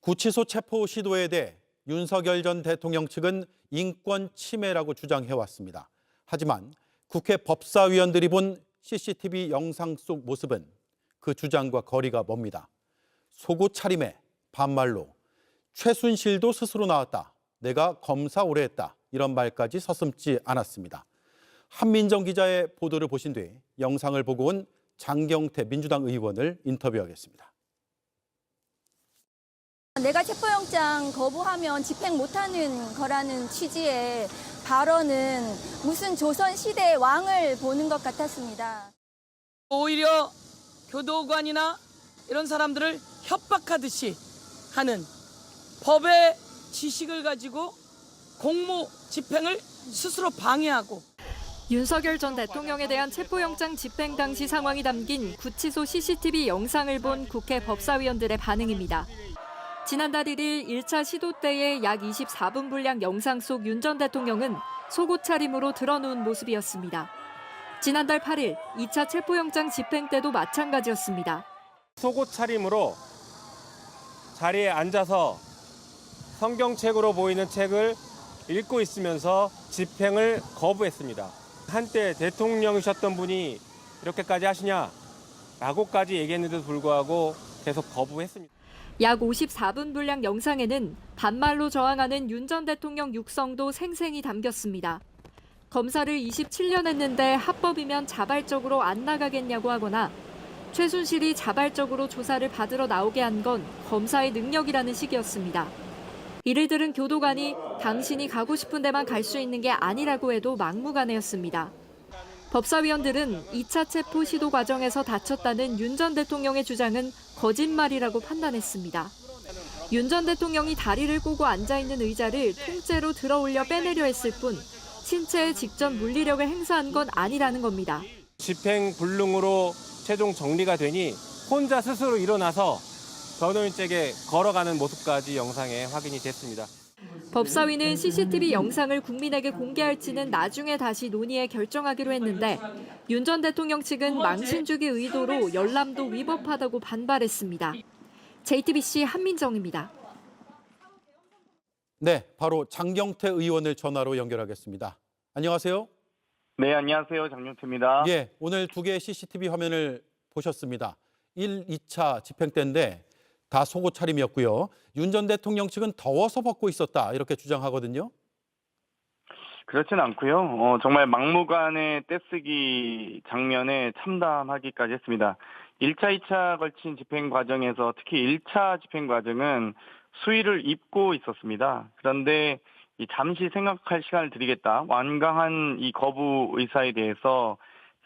구치소 체포 시도에 대해 윤석열 전 대통령 측은 인권 침해라고 주장해왔습니다. 하지만 국회 법사위원들이 본 CCTV 영상 속 모습은 그 주장과 거리가 멉니다. 속옷 차림에 반말로 최순실도 스스로 나왔다. 내가 검사 오래 했다. 이런 말까지 서슴지 않았습니다. 한민정 기자의 보도를 보신 뒤 영상을 보고 온 장경태 민주당 의원을 인터뷰하겠습니다. 내가 체포영장 거부하면 집행 못하는 거라는 취지의 발언은 무슨 조선시대의 왕을 보는 것 같았습니다. 오히려 교도관이나 이런 사람들을 협박하듯이 하는 법의 지식을 가지고 공무 집행을 스스로 방해하고 윤석열 전 대통령에 대한 체포영장 집행 당시 상황이 담긴 구치소 CCTV 영상을 본 국회 법사위원들의 반응입니다. 지난달 1일 1차 시도 때의 약 24분 분량 영상 속 윤 전 대통령은 속옷 차림으로 드러누운 모습이었습니다. 지난달 8일 2차 체포영장 집행 때도 마찬가지였습니다. 속옷 차림으로 자리에 앉아서 성경책으로 보이는 책을 읽고 있으면서 집행을 거부했습니다. 한때 대통령이셨던 분이 이렇게까지 하시냐라고까지 얘기했는데도 불구하고 계속 거부했습니다. 약 54분 분량 영상에는 반말로 저항하는 윤 전 대통령 육성도 생생히 담겼습니다. 검사를 27년 했는데 합법이면 자발적으로 안 나가겠냐고 하거나 최순실이 자발적으로 조사를 받으러 나오게 한 건 검사의 능력이라는 식이었습니다. 이를 들은 교도관이 당신이 가고 싶은 데만 갈 수 있는 게 아니라고 해도 막무가내였습니다. 법사위원들은 2차 체포 시도 과정에서 다쳤다는 윤 전 대통령의 주장은 거짓말이라고 판단했습니다. 윤 전 대통령이 다리를 꼬고 앉아있는 의자를 통째로 들어올려 빼내려 했을 뿐 신체에 직접 물리력을 행사한 건 아니라는 겁니다. 집행 불능으로 최종 정리가 되니 혼자 스스로 일어나서 변호인 댁에 걸어가는 모습까지 영상에 확인이 됐습니다. 법사위는 CCTV 영상을 국민에게 공개할지는 나중에 다시 논의해 결정하기로 했는데 윤 전 대통령 측은 망신 주기 의도로 열람도 위법하다고 반발했습니다. JTBC 한민정입니다. 네, 바로 장경태 의원을 전화로 연결하겠습니다. 안녕하세요. 네, 안녕하세요. 장경태입니다. 예, 오늘 두 개의 CCTV 화면을 보셨습니다. 1, 2차 집행 때인데 다 속옷 차림이었고요. 윤 전 대통령 측은 더워서 벗고 있었다 이렇게 주장하거든요. 그렇진 않고요. 정말 막무가내 떼쓰기 장면에 참담하기까지 했습니다. 1차, 2차 걸친 집행 과정에서 특히 1차 집행 과정은 수의를 입고 있었습니다. 그런데 잠시 생각할 시간을 드리겠다. 완강한 이 거부 의사에 대해서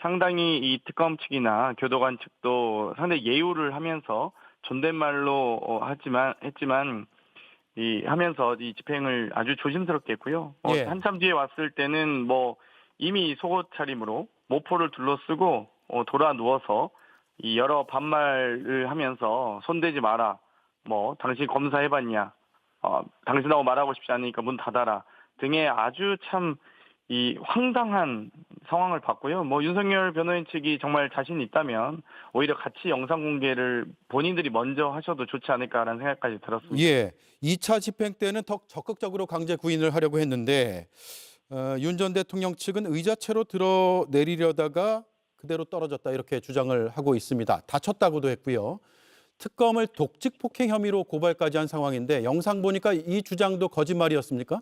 상당히 이 특검 측이나 교도관 측도 상당히 예우를 하면서 존댓말로 했지만 하면서 이 집행을 아주 조심스럽게 했고요. 예. 한참 뒤에 왔을 때는 이미 속옷 차림으로 모포를 둘러쓰고 돌아 누워서 이 여러 반말을 하면서 손대지 마라. 당신 검사해봤냐? 당신하고 말하고 싶지 않으니까 문 닫아라. 등의 아주 참 이 황당한 상황을 봤고요. 윤석열 변호인 측이 정말 자신 있다면 오히려 같이 영상 공개를 본인들이 먼저 하셔도 좋지 않을까라는 생각까지 들었습니다. 예, 2차 집행 때는 더 적극적으로 강제 구인을 하려고 했는데 윤 전 대통령 측은 의자채로 들어 내리려다가 그대로 떨어졌다 이렇게 주장을 하고 있습니다. 다쳤다고도 했고요. 특검을 독직 폭행 혐의로 고발까지 한 상황인데 영상 보니까 이 주장도 거짓말이었습니까?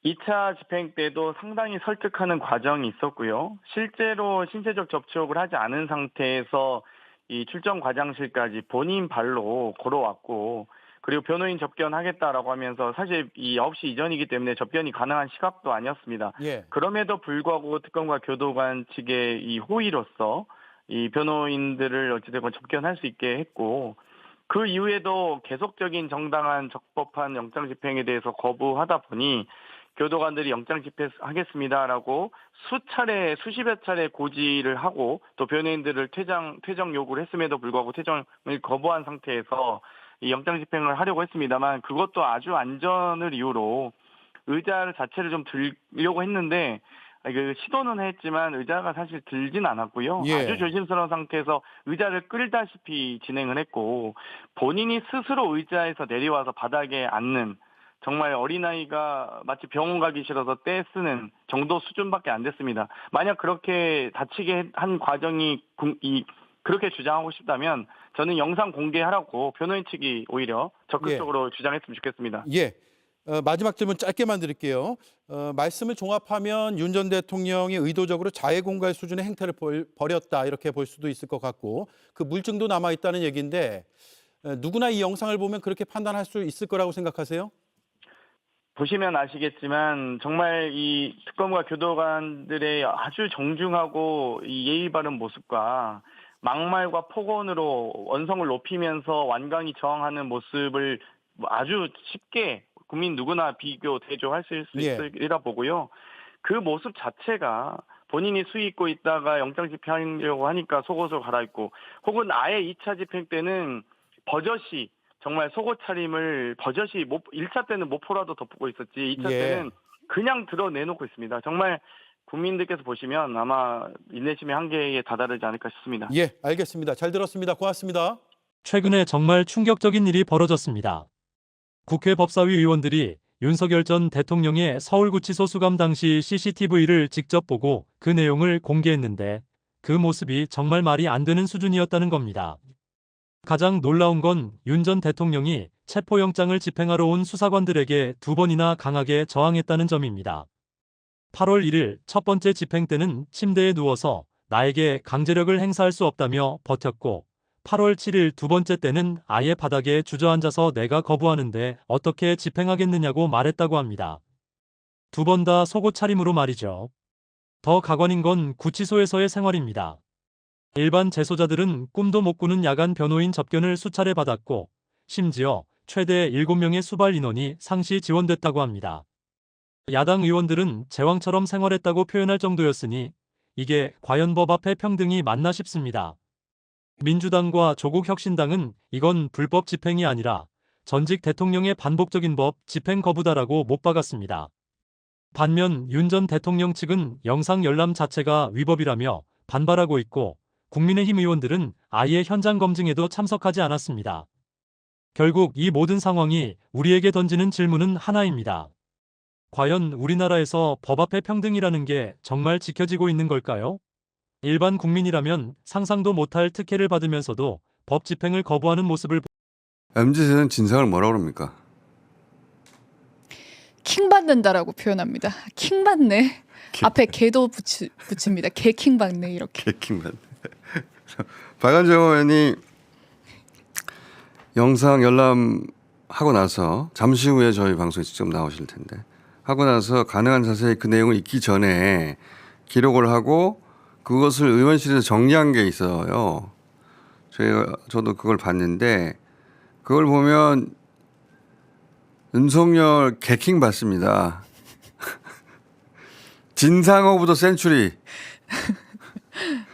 2차 집행 때도 상당히 설득하는 과정이 있었고요. 실제로 신체적 접촉을 하지 않은 상태에서 이 출정 과장실까지 본인 발로 걸어왔고, 그리고 변호인 접견하겠다라고 하면서 사실 이 9시 이전이기 때문에 접견이 가능한 시각도 아니었습니다. 예. 그럼에도 불구하고 특검과 교도관 측의 이 호의로서 이 변호인들을 어찌됐건 접견할 수 있게 했고, 그 이후에도 계속적인 정당한 적법한 영장 집행에 대해서 거부하다 보니 교도관들이 영장 집행하겠습니다라고 수십여 차례 고지를 하고 또 변호인들을 퇴정 요구를 했음에도 불구하고 퇴정을 거부한 상태에서 이 영장 집행을 하려고 했습니다만 그것도 아주 안전을 이유로 의자 자체를 좀 들려고 했는데 그 시도는 했지만 의자가 사실 들진 않았고요. 예. 아주 조심스러운 상태에서 의자를 끌다시피 진행을 했고 본인이 스스로 의자에서 내려와서 바닥에 앉는 정말 어린아이가 마치 병원 가기 싫어서 떼 쓰는 정도 수준밖에 안 됐습니다. 만약 그렇게 다치게 한 과정이 그렇게 주장하고 싶다면 저는 영상 공개하라고 변호인 측이 오히려 적극적으로 주장했으면 좋겠습니다. 예. 마지막 질문 짧게만 드릴게요. 말씀을 종합하면 윤 전 대통령이 의도적으로 자해공갈 수준의 행태를 벌였다 이렇게 볼 수도 있을 것 같고 그 물증도 남아있다는 얘기인데 누구나 이 영상을 보면 그렇게 판단할 수 있을 거라고 생각하세요? 보시면 아시겠지만 정말 이 특검과 교도관들의 아주 정중하고 이 예의 바른 모습과 막말과 폭언으로 원성을 높이면서 완강히 저항하는 모습을 아주 쉽게 국민 누구나 비교, 대조할 수 있으리라 보고요. 그 모습 자체가 본인이 수위 있고 있다가 영장 집행하려고 하니까 속옷을 갈아입고 혹은 아예 2차 집행 때는 버젓이 정말 속옷 차림을 버젓이 1차 때는 모포라도 덮고 있었지 2차 때는 그냥 드러내놓고 있습니다. 정말 국민들께서 보시면 아마 인내심의 한계에 다다르지 않을까 싶습니다. 예, 알겠습니다. 잘 들었습니다. 고맙습니다. 최근에 정말 충격적인 일이 벌어졌습니다. 국회 법사위 의원들이 윤석열 전 대통령의 서울구치소 수감 당시 CCTV를 직접 보고 그 내용을 공개했는데 그 모습이 정말 말이 안 되는 수준이었다는 겁니다. 가장 놀라운 건 윤 전 대통령이 체포영장을 집행하러 온 수사관들에게 2번이나 강하게 저항했다는 점입니다. 8월 1일 첫 번째 집행 때는 침대에 누워서 나에게 강제력을 행사할 수 없다며 버텼고 8월 7일 두 번째 때는 아예 바닥에 주저앉아서 내가 거부하는데 어떻게 집행하겠느냐고 말했다고 합니다. 2번 다 속옷 차림으로 말이죠. 더 가관인 건 구치소에서의 생활입니다. 일반 재소자들은 꿈도 못 꾸는 야간 변호인 접견을 수차례 받았고 심지어 최대 7명의 수발 인원이 상시 지원됐다고 합니다. 야당 의원들은 제왕처럼 생활했다고 표현할 정도였으니 이게 과연 법 앞에 평등이 맞나 싶습니다. 민주당과 조국혁신당은 이건 불법 집행이 아니라 전직 대통령의 반복적인 법 집행 거부다라고 못 박았습니다. 반면 윤 전 대통령 측은 영상 열람 자체가 위법이라며 반발하고 있고 국민의힘 의원들은 아예 현장 검증에도 참석하지 않았습니다. 결국 이 모든 상황이 우리에게 던지는 질문은 하나입니다. 과연 우리나라에서 법 앞의 평등이라는 게 정말 지켜지고 있는 걸까요? 일반 국민이라면 상상도 못할 특혜를 받으면서도 법 집행을 거부하는 모습을 MZ세대는 진상을 뭐라고 그럽니까? 킹 받는다라고 표현합니다. 킹 받네. 앞에 개도 붙입니다. 개 킹 받네 이렇게. 개킹 받네. 박완정 의원이 영상 열람하고 나서 잠시 후에 저희 방송에 직접 나오실 텐데 하고 나서 가능한 자세히 그 내용을 읽기 전에 기록을 하고 그것을 의원실에서 정리한 게 있어요. 저도 그걸 봤는데 그걸 보면 윤석열 개킹 받습니다. 진상 오브 더 센츄리.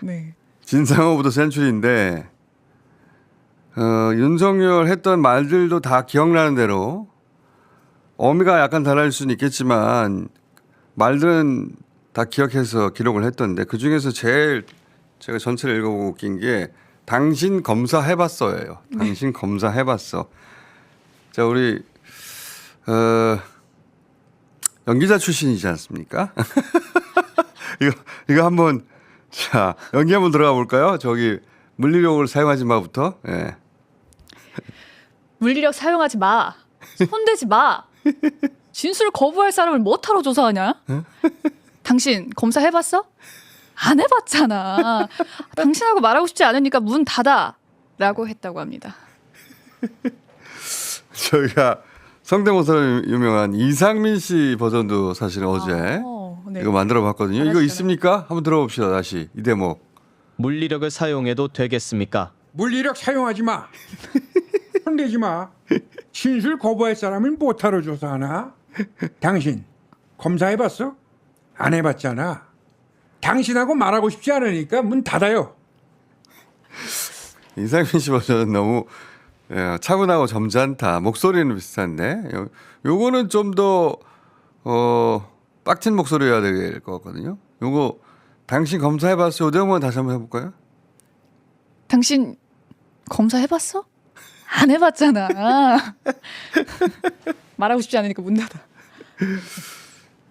네. 진상 오브 더 센츄리인데 윤석열 했던 말들도 다 기억나는 대로 어미가 약간 달라질 수는 있겠지만 말들은 다 기억해서 기록을 했던데 그중에서 제일 제가 전체를 읽어보고 웃긴 게 당신 검사 해봤어예요. 당신 검사 해봤어. 자 우리 연기자 출신이지 않습니까? 이거 한번 자 연기 한번 들어가 볼까요? 저기 물리력을 사용하지 마부터. 예. 물리력 사용하지 마. 손대지 마. 진술 거부할 사람을 뭐하러 조사하냐? 당신 검사 해봤어? 안 해봤잖아. 당신하고 말하고 싶지 않으니까 문 닫아. 라고 했다고 합니다. 저희가 성대모사로 유명한 이상민 씨 버전도 사실 어제 네. 이거 만들어 봤거든요. 이거 잘하시잖아요. 있습니까? 한번 들어봅시다. 다시 이 대목. 물리력을 사용해도 되겠습니까? 물리력 사용하지 마. 손대지 마. 진술 거부할 사람을 못하러 조사하나? 당신 검사해봤어? 안 해봤잖아. 당신하고 말하고 싶지 않으니까 문 닫아요. 이상민 씨 버전은 너무 차분하고 점잖다. 목소리는 비슷한데 요거는 좀 더 빡친 목소리여야 될 것 같거든요. 요거 당신 검사해봤어요? 내용만 다시 한번 해볼까요? 당신 검사 해봤어? 안 해봤잖아. 말하고 싶지 않으니까 문 닫아.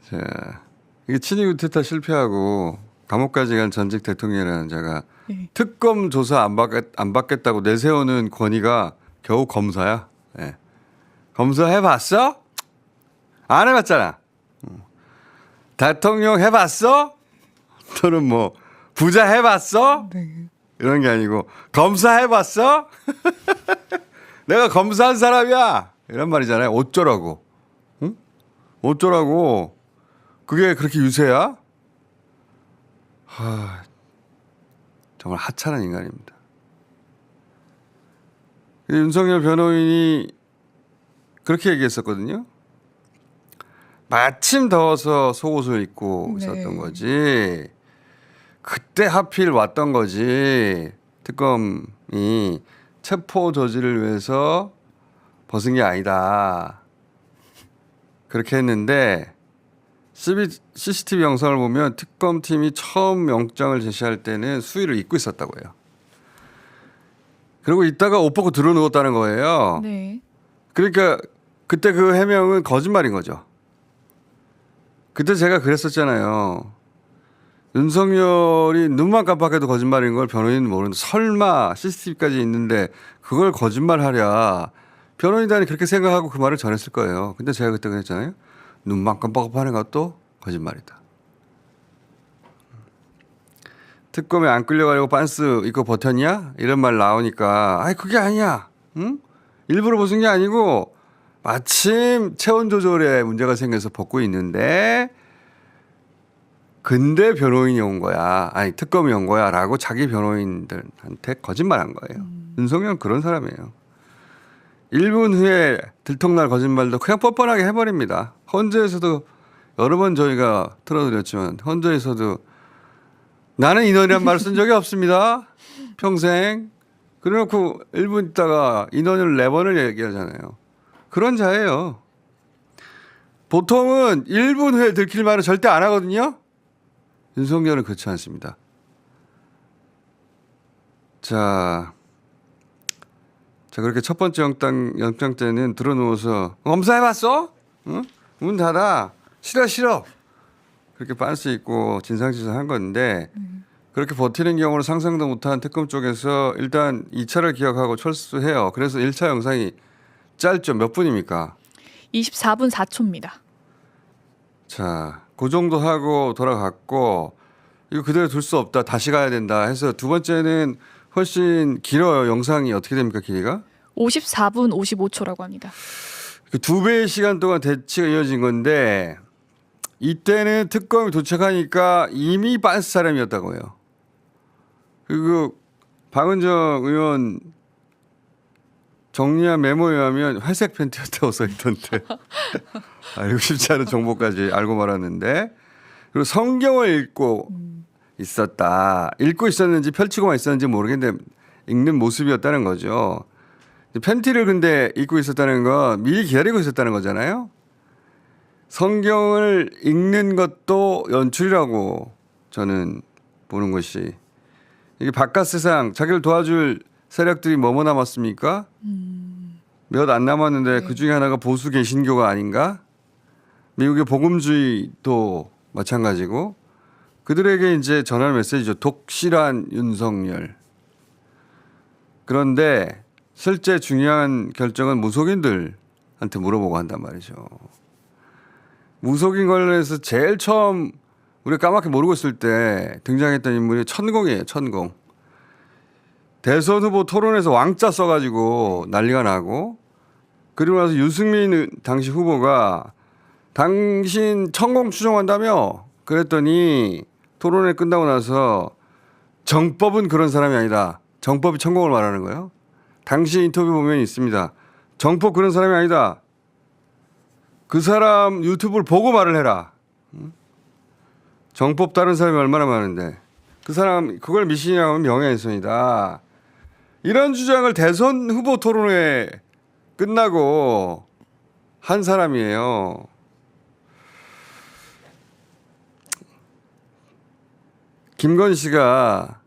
자, 이게 친위 구테타 실패하고 감옥까지 간 전직 대통령이라는 자가 네. 특검 조사 안 받겠다고 내세우는 권위가 겨우 검사야. 예. 검사 해봤어? 안 해봤잖아. 대통령 해봤어? 또는 뭐 부자 해봤어? 네. 이런 게 아니고 검사 해봤어? 내가 검사한 사람이야. 이런 말이잖아요. 어쩌라고? 응? 어쩌라고? 그게 그렇게 유세야? 정말 하찮은 인간입니다. 윤석열 변호인이 그렇게 얘기했었거든요. 마침 더워서 속옷을 입고 네. 있었던 거지. 그때 하필 왔던 거지. 특검이 체포 저지를 위해서 벗은 게 아니다. 그렇게 했는데 CCTV 영상을 보면 특검팀이 처음 영장을 제시할 때는 수의를 입고 있었다고 해요. 그리고 이따가 옷 벗고 들어 누웠다는 거예요. 네. 그러니까 그때 그 해명은 거짓말인 거죠. 그때 제가 그랬었잖아요. 윤석열이 눈만 깜빡해도 거짓말인 걸 변호인은 모르는데 설마 CCTV까지 있는데 그걸 거짓말하랴. 변호인단이 그렇게 생각하고 그 말을 전했을 거예요. 근데 제가 그때 그랬잖아요. 눈만 깜빡하는 것도 거짓말이다. 특검에 안 끌려가려고 빤스 입고 버텼냐? 이런 말 나오니까 아이 그게 아니야. 응? 일부러 벗은 게 아니고 마침 체온 조절에 문제가 생겨서 벗고 있는데 근데 변호인이 온 거야. 아니 특검이 온 거야 라고 자기 변호인들한테 거짓말한 거예요. 윤석열은 그런 사람이에요. 1분 후에 들통날 거짓말도 그냥 뻔뻔하게 해버립니다. 헌재에서도 여러 번 저희가 틀어드렸지만 헌재에서도 나는 인원이란 말을 쓴 적이 없습니다. 평생. 그래놓고 1분 있다가 인원을 4번을 얘기하잖아요. 그런 자예요. 보통은 1분 후에 들킬 말은 절대 안 하거든요. 윤석열은 그렇지 않습니다. 자, 그렇게 첫 번째 영장 때는 들어 누워서 검사해봤어? 응? 문 닫아. 싫어. 그렇게 빤스 입고 진상짓을 건데 그렇게 버티는 경우를 상상도 못한 특검 쪽에서 일단 2차를 기억하고 철수해요. 그래서 1차 영상이 짧죠. 몇 분입니까? 24분 4초입니다. 자, 그 정도 하고 돌아갔고 이거 그대로 둘 수 없다. 다시 가야 된다 해서 두 번째는 훨씬 길어요. 영상이 어떻게 됩니까? 길이가? 54분 55초라고 합니다. 그 2배의 시간 동안 대치가 이어진 건데 이때는 특검이 도착하니까 이미 빤스 사람이었다고 해요. 그리고 박은정 의원 정리한 메모에 의하면 회색 팬티였다고 써있던데 알고 싶지 않은 정보까지 알고 말았는데 그리고 성경을 읽고 있었다. 읽고 있었는지 펼치고만 있었는지 모르겠는데 읽는 모습이었다는 거죠. 팬티를 근데 입고 있었다는 건 미리 기다리고 있었다는 거잖아요. 성경을 읽는 것도 연출이라고 저는 보는 것이. 이게 바깥 세상 자기를 도와줄 세력들이 뭐뭐 남았습니까? 몇 안 남았는데 네. 그중에 하나가 보수 개신교가 아닌가? 미국의 복음주의도 마찬가지고 그들에게 이제 전할 메시지죠. 독실한 윤석열. 그런데 실제 중요한 결정은 무속인들한테 물어보고 한단 말이죠. 무속인 관련해서 제일 처음 우리가 까맣게 모르고 있을 때 등장했던 인물이 천공이에요. 천공. 대선 후보 토론에서 왕자 써가지고 난리가 나고 그리고 나서 유승민 당시 후보가 당신 천공 추종한다며 그랬더니 토론회 끝나고 나서 정법은 그런 사람이 아니다. 정법이 천공을 말하는 거예요. 당시 인터뷰 보면 있습니다. 정법 그런 사람이 아니다. 그 사람 유튜브를 보고 말을 해라. 정법 다른 사람이 얼마나 많은데 그 사람 그걸 미신이라고 하면 명예훼손이다. 이런 주장을 대선 후보 토론회 끝나고 한 사람이에요. 김건희 씨가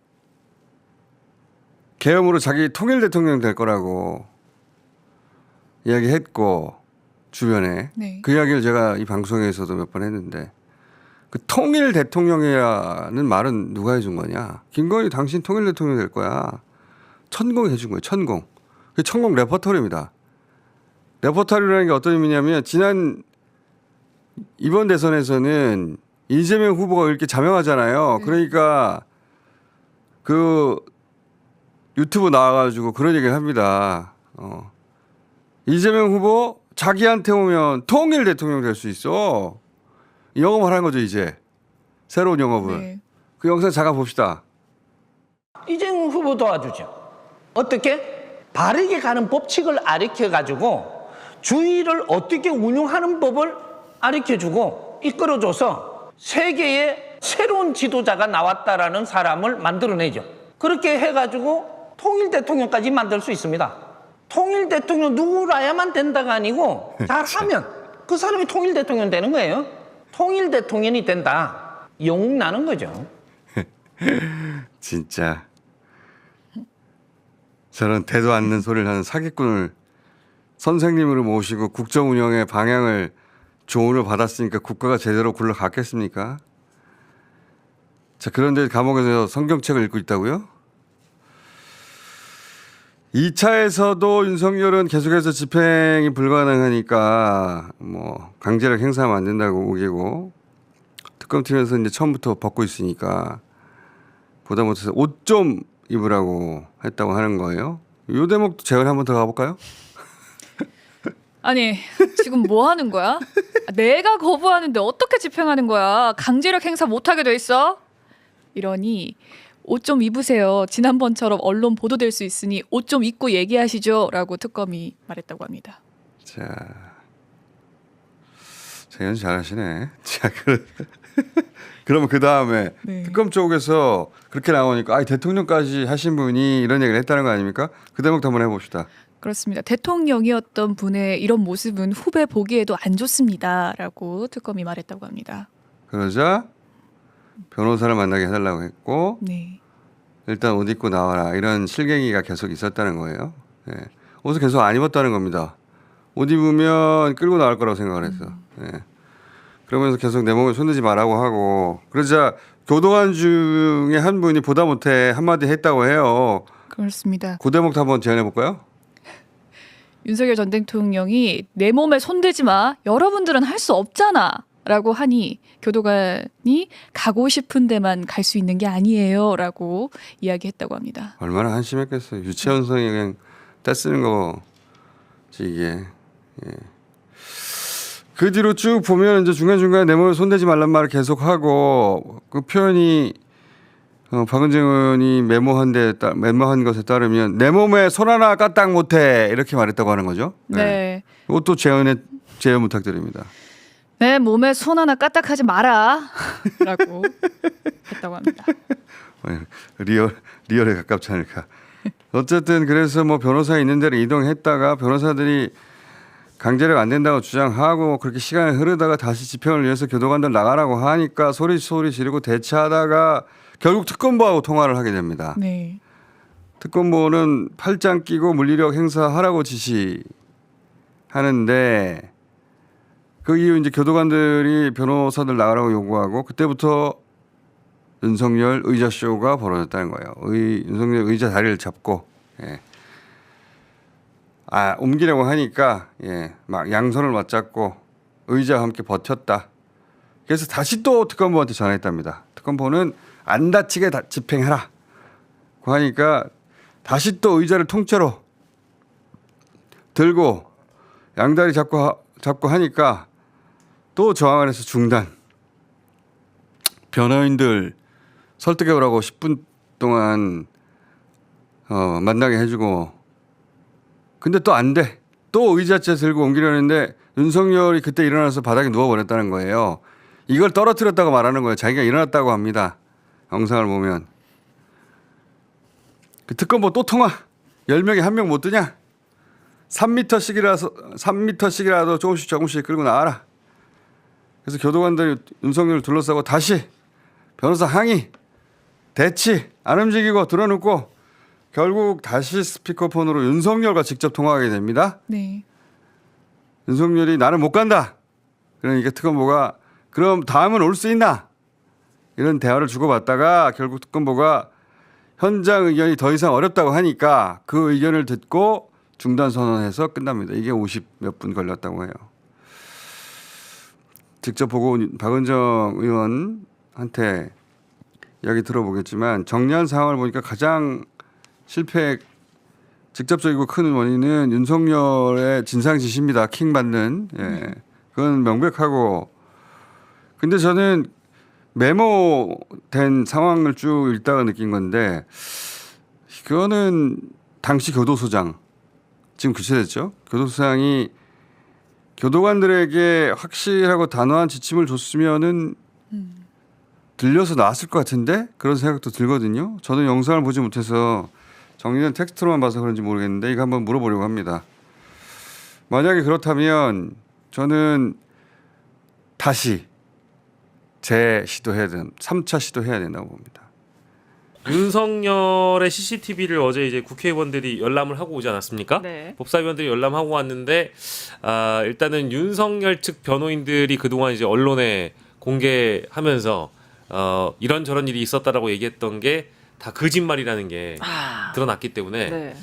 계엄으로 자기 통일 대통령 될 거라고 이야기했고 주변에 네. 그 이야기를 제가 이 방송에서도 몇 번 했는데 그 통일 대통령이라는 말은 누가 해준 거냐? 김건희 당신 통일 대통령 될 거야. 천공이 해준 거예요. 천공. 그 천공 레퍼토리입니다. 레퍼토리라는 게 어떤 의미냐면 이번 대선에서는 이재명 후보가 이렇게 자명하잖아요. 그러니까 그 유튜브 나와가지고 그런 얘기를 합니다. 이재명 후보 자기한테 오면 통일 대통령 될 수 있어. 영업을 하는 거죠 이제. 새로운 영업을. 네. 그 영상 잠깐 봅시다. 이재명 후보 도와주죠. 어떻게? 바르게 가는 법칙을 가르쳐가지고 주의를 어떻게 운영하는 법을 가르쳐주고 이끌어줘서 세계에 새로운 지도자가 나왔다라는 사람을 만들어내죠. 그렇게 해가지고 통일 대통령까지 만들 수 있습니다. 통일 대통령 누구라야만 된다가 아니고 잘하면 그 사람이 통일 대통령 되는 거예요. 통일 대통령이 된다. 영웅 나는 거죠. 진짜 저런 대도 않는 소리를 하는 사기꾼을 선생님으로 모시고 국정 운영의 방향을 조언을 받았으니까 국가가 제대로 굴러갔겠습니까? 자, 그런데 감옥에서 성경책을 읽고 있다고요? 2차에서도 윤석열은 계속해서 집행이 불가능하니까 뭐 강제력 행사하면 안 된다고 우기고 특검팀에서 이제 처음부터 벗고 있으니까 보다 못해서 옷 좀 입으라고 했다고 하는 거예요. 이 대목도 재현 한번 더 가볼까요? 아니 지금 뭐 하는 거야? 내가 거부하는데 어떻게 집행하는 거야? 강제력 행사 못하게 돼 있어? 이러니 옷 좀 입으세요. 지난번처럼 언론 보도될 수 있으니 옷 좀 입고 얘기하시죠. 라고 특검이 말했다고 합니다. 자, 재현 잘하시네. 자, 그러면 그 다음에 네. 특검 쪽에서 그렇게 나오니까 대통령까지 하신 분이 이런 얘기를 했다는 거 아닙니까? 그 대목도 한번 해봅시다. 그렇습니다. 대통령이었던 분의 이런 모습은 후배 보기에도 안 좋습니다. 라고 특검이 말했다고 합니다. 그러자 변호사를 만나게 해달라고 했고 네. 일단 옷 입고 나와라 이런 실갱이가 계속 있었다는 거예요. 네. 옷을 계속 안 입었다는 겁니다. 옷 입으면 끌고 나올 거라고 생각을 했어. 네. 그러면서 계속 내 몸에 손대지 말라고 하고 그러자 교도관 중에 한 분이 보다 못해 한마디 했다고 해요. 그렇습니다. 그 대목도 한번 재현해 볼까요? 윤석열 전 대통령이 내 몸에 손대지 마. 여러분들은 할 수 없잖아. 라고 하니 교도관이 가고 싶은 데만 갈 수 있는 게 아니에요. 라고 이야기했다고 합니다. 얼마나 한심했겠어요. 유치원생이 그냥 떼쓰는 거지 이게. 예. 그 뒤로 쭉 보면 이제 중간중간에 내 몸에 손대지 말란 말을 계속하고 그 표현이 박은정 의원이 메모한 것에 따르면 내 몸에 손 하나 까딱 못해 이렇게 말했다고 하는 거죠. 네. 이것도 재현 부탁드립니다. 내 몸에 손 하나 까딱하지 마라. 라고 했다고 합니다. 리얼에 가깝지 않을까. 어쨌든 그래서 뭐 변호사 있는 데로 이동했다가 변호사들이 강제력 안 된다고 주장하고 그렇게 시간이 흐르다가 다시 집행을 위해서 교도관들 나가라고 하니까 소리 지르고 대치하다가 결국 특검보하고 통화를 하게 됩니다. 네. 특검보는 팔짱 끼고 물리력 행사하라고 지시하는데 그 이후 이제 교도관들이 변호사들 나가라고 요구하고 그때부터 윤석열 의자 쇼가 벌어졌다는 거예요. 윤석열 의자 다리를 잡고 옮기려고 하니까 막 양손을 맞잡고 의자와 함께 버텼다. 그래서 다시 또 특검보한테 전화했답니다. 특검보는 안 다치게 집행하라. 하니까 다시 또 의자를 통째로 들고 양다리 잡고 하니까 또 저항을 해서 중단. 변호인들 설득해오라고 10분 동안 만나게 해주고 근데 또 안 돼. 또 의자째 들고 옮기려는데 윤석열이 그때 일어나서 바닥에 누워버렸다는 거예요. 이걸 떨어뜨렸다고 말하는 거예요. 자기가 일어났다고 합니다. 영상을 보면. 그 특검보 또 통화. 10명에 1명 못 드냐? 3m씩이라도 조금씩 끌고 나와라. 그래서 교도관들이 윤석열을 둘러싸고 다시 변호사 항의. 대치 안 움직이고 들어눕고 결국 다시 스피커폰으로 윤석열과 직접 통화하게 됩니다. 네. 윤석열이 나는 못 간다. 그러니까 특검보가 그럼 다음은 올 수 있나? 이런 대화를 주고받다가 결국 특검보가 현장 의견이 더 이상 어렵다고 하니까 그 의견을 듣고 중단 선언해서 끝납니다. 이게 50 몇 분 걸렸다고 해요. 직접 보고 온 박은정 의원한테 이야기 들어보겠지만 정리한 상황을 보니까 가장 실패 직접적이고 큰 원인은 윤석열의 진상 지시입니다. 킹 받는. 예. 그건 명백하고. 근데 저는 메모된 상황을 쭉 읽다가 느낀 건데 그거는 당시 교도소장 지금 교체됐죠. 교도소장이 교도관들에게 확실하고 단호한 지침을 줬으면은 들려서 나왔을 것 같은데 그런 생각도 들거든요. 저는 영상을 보지 못해서 정리된 텍스트로만 봐서 그런지 모르겠는데 이거 한번 물어보려고 합니다. 만약에 그렇다면 저는 다시 재시도해야 되는 3차 시도해야 된다고 봅니다. 윤석열의 CCTV를 어제 이제 국회의원들이 열람을 하고 오지 않았습니까? 네. 법사위원들이 열람하고 왔는데 일단은 윤석열 측 변호인들이 그동안 이제 언론에 공개하면서 이런저런 일이 있었다라고 얘기했던 게 다 거짓말이라는 게 드러났기 때문에 네.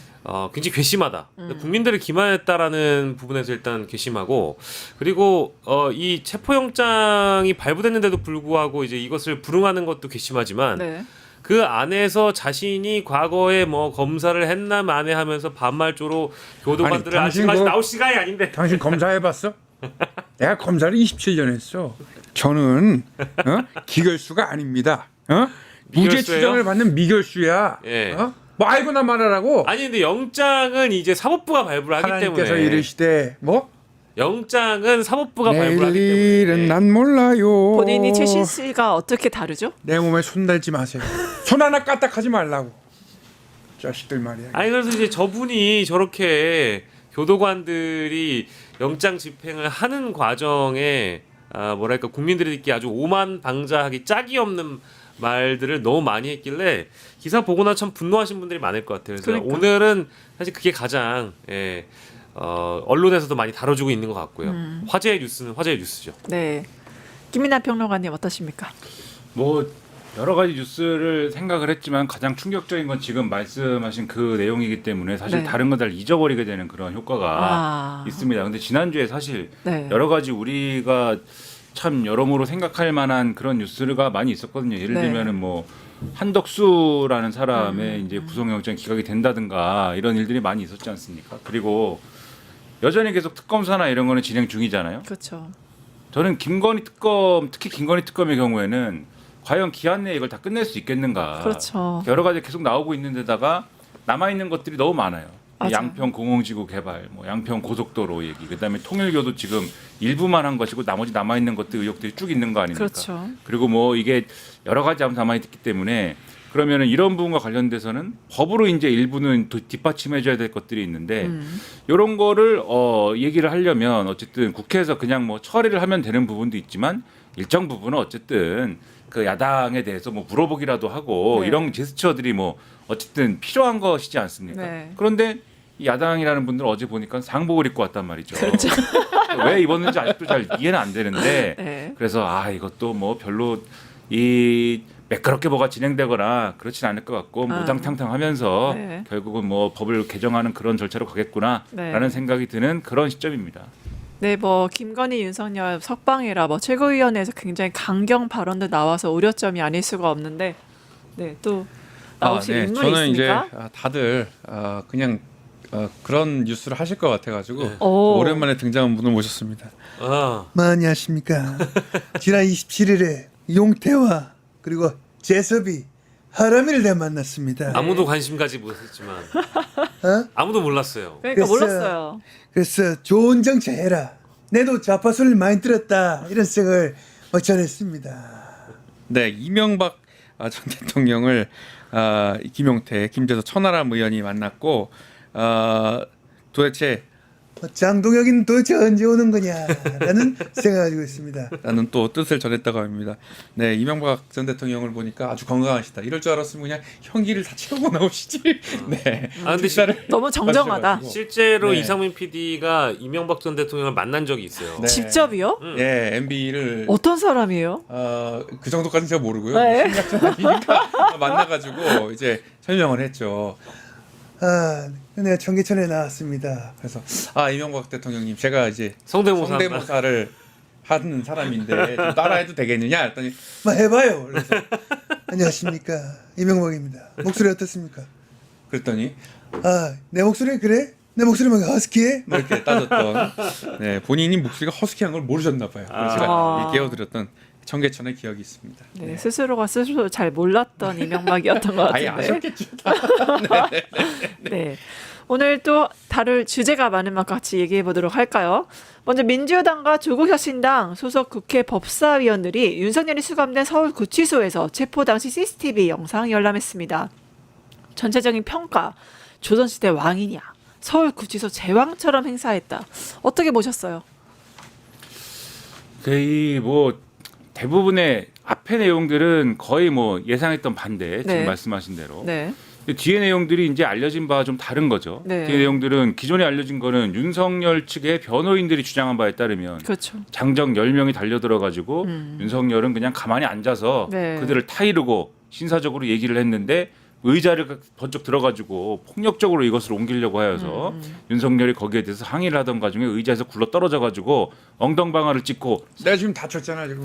굉장히 괘씸하다. 국민들을 기만했다라는 부분에서 일단 괘씸하고 그리고 이 체포영장이 발부됐는데도 불구하고 이제 이것을 불응하는 것도 괘씸하지만 네. 그 안에서 자신이 과거에 뭐 검사를 했나 마네 하면서 반말조로 교도관들을 아직까지 나올 시간이 아닌데. 당신 검사해봤어? 내가 검사를 27년 했어. 저는 기결수가 아닙니다. 무죄 미결수예요? 추정을 받는 미결수야. 예. 뭐 알고나 말하라고. 아니 근데 영장은 이제 사법부가 발부를 하기 하나님께서 때문에 이르시되 뭐? 영장은 사법부가 발부를 하기 내일은 때문에 난 몰라요. 본인이 최신 씨가 어떻게 다르죠? 내 몸에 손 대지 마세요. 손 하나 까딱하지 말라고. 자식들 말이야. 아니 그래서 이제 저분이 저렇게 교도관들이 영장 집행을 하는 과정에 뭐랄까 국민들이 듣기 아주 오만방자하기 짝이 없는 말들을 너무 많이 했길래 기사 보고 나서 참 분노하신 분들이 많을 것 같아요. 그래서 그러니까. 오늘은 사실 그게 가장 언론에서도 많이 다뤄주고 있는 것 같고요. 화제의 뉴스는 화제의 뉴스죠. 네. 김민하 평론가님 어떠십니까? 뭐 여러 가지 뉴스를 생각을 했지만 가장 충격적인 건 지금 말씀하신 그 내용이기 때문에 사실 네. 다른 건 다 잊어버리게 되는 그런 효과가 있습니다. 근데 지난주에 사실 네. 여러 가지 우리가 참 여러모로 생각할 만한 그런 뉴스가 많이 있었거든요. 예를 네. 들면은 뭐 한덕수라는 사람의 이제 구속영장 기각이 된다든가 이런 일들이 많이 있었지 않습니까? 그리고 여전히 계속 특검 수사나 이런 거는 진행 중이잖아요. 그렇죠. 저는 김건희 특검, 특히 김건희 특검의 경우에는 과연 기한 내에 이걸 다 끝낼 수 있겠는가. 그렇죠. 여러 가지 계속 나오고 있는 데다가 남아있는 것들이 너무 많아요. 맞아요. 양평 공공지구 개발, 뭐 양평 고속도로 얘기, 그다음에 통일교도 지금 일부만 한 것이고 나머지 남아있는 것들 의혹들이 쭉 있는 거 아닙니까? 그렇죠. 그리고 뭐 이게 여러 가지 남아있기 때문에 그러면은 이런 부분과 관련돼서는 법으로 이제 일부는 뒷받침해줘야 될 것들이 있는데 이런 거를 얘기를 하려면 어쨌든 국회에서 그냥 뭐 처리를 하면 되는 부분도 있지만 일정 부분은 어쨌든 그 야당에 대해서 뭐 물어보기라도 하고 네. 이런 제스처들이 뭐 어쨌든 필요한 것이지 않습니까? 네. 그런데 이 야당이라는 분들 어제 보니까 상복을 입고 왔단 말이죠. 그렇죠. 왜 입었는지 아직도 잘 이해는 안 되는데 네. 그래서 이것도 뭐 별로 이 매끄럽게 뭐가 진행되거나 그렇진 않을 것 같고 무당탕탕하면서 네. 결국은 뭐 법을 개정하는 그런 절차로 가겠구나라는 네. 생각이 드는 그런 시점입니다. 네, 뭐 김건희, 윤석열 석방이라 뭐 최고위원회에서 굉장히 강경 발언도 나와서 우려점이 아닐 수가 없는데, 네, 또 나오실 인물이 저는 있습니까? 이제 다들 그냥 그런 뉴스를 하실 것 같아가지고 오. 오랜만에 등장한 분을 모셨습니다. 많이 하십니까? 지난 27일에 용태와 그리고 재섭이 하람이를 내 만났습니다. 아무도 관심 가지 못했지만 아무도 몰랐어요. 그러니까 몰랐어요. 그래서 좋은 정치해라. 내도 좌파 소리를 많이 들었다. 이런 생각을 전했습니다. 네, 이명박 전 대통령을 김용태, 김재석, 천하람 의원이 만났고 도대체 장동혁이는 도대체 언제 오는 거냐라는 생각을 가지고 있습니다. 나는 또 뜻을 전했다고 합니다. 네, 이명박 전 대통령을 보니까 아주 건강하시다. 이럴 줄 알았으면 그냥 형기를 다 치르고 나오시지. 네. 근데 너무 정정하다. 실제로 네. 이상민 PD가 이명박 전 대통령을 만난 적이 있어요. 네. 직접이요? 네, MB를 어떤 사람이에요? 그 정도까지는 제가 모르고요. 네. 심리학자이니까 만나가지고 이제 설명을 했죠. 내가 청계천에 나왔습니다. 그래서 이명박 대통령님 제가 이제 성대모사를 하는 사람인데 좀 따라해도 되겠느냐 했더니 해봐요. 그래서 안녕하십니까 이명박입니다. 목소리 어떻습니까? 그랬더니 내 목소리 그래? 내 목소리만 허스키해? 뭐 이렇게 따졌던 네, 본인이 목소리가 허스키한 걸 모르셨나 봐요. 그래서 제가 깨워드렸던 청계천의 기억이 있습니다. 네, 스스로가 스스로 잘 몰랐던 이명박이었던 것 같은데. 아셨겠죠. 네. 오늘 또 다룰 주제가 많은 만큼 같이 얘기해 보도록 할까요? 먼저 민주당과 조국혁신당 소속 국회 법사위원들이 윤석열이 수감된 서울구치소에서 체포 당시 CCTV 영상 열람했습니다. 전체적인 평가, 조선시대 왕이냐, 서울구치소 제왕처럼 행사했다. 어떻게 보셨어요? 뭐 대부분의 앞의 내용들은 거의 뭐 예상했던 반대, 지금 네. 말씀하신 대로. 네. 뒤에 내용들이 이제 알려진 바와 좀 다른 거죠. 네. 뒤에 내용들은 기존에 알려진 거는 윤석열 측의 변호인들이 주장한 바에 따르면 그렇죠. 장정 10명이 달려들어가지고 윤석열은 그냥 가만히 앉아서 네. 그들을 타이르고 신사적으로 얘기를 했는데 의자를 번쩍 들어가지고 폭력적으로 이것을 옮기려고 하여서 윤석열이 거기에 대해서 항의를 하던 과정에 의자에서 굴러 떨어져가지고 엉덩방아를 찍고 내가 지금 다쳤잖아 지금.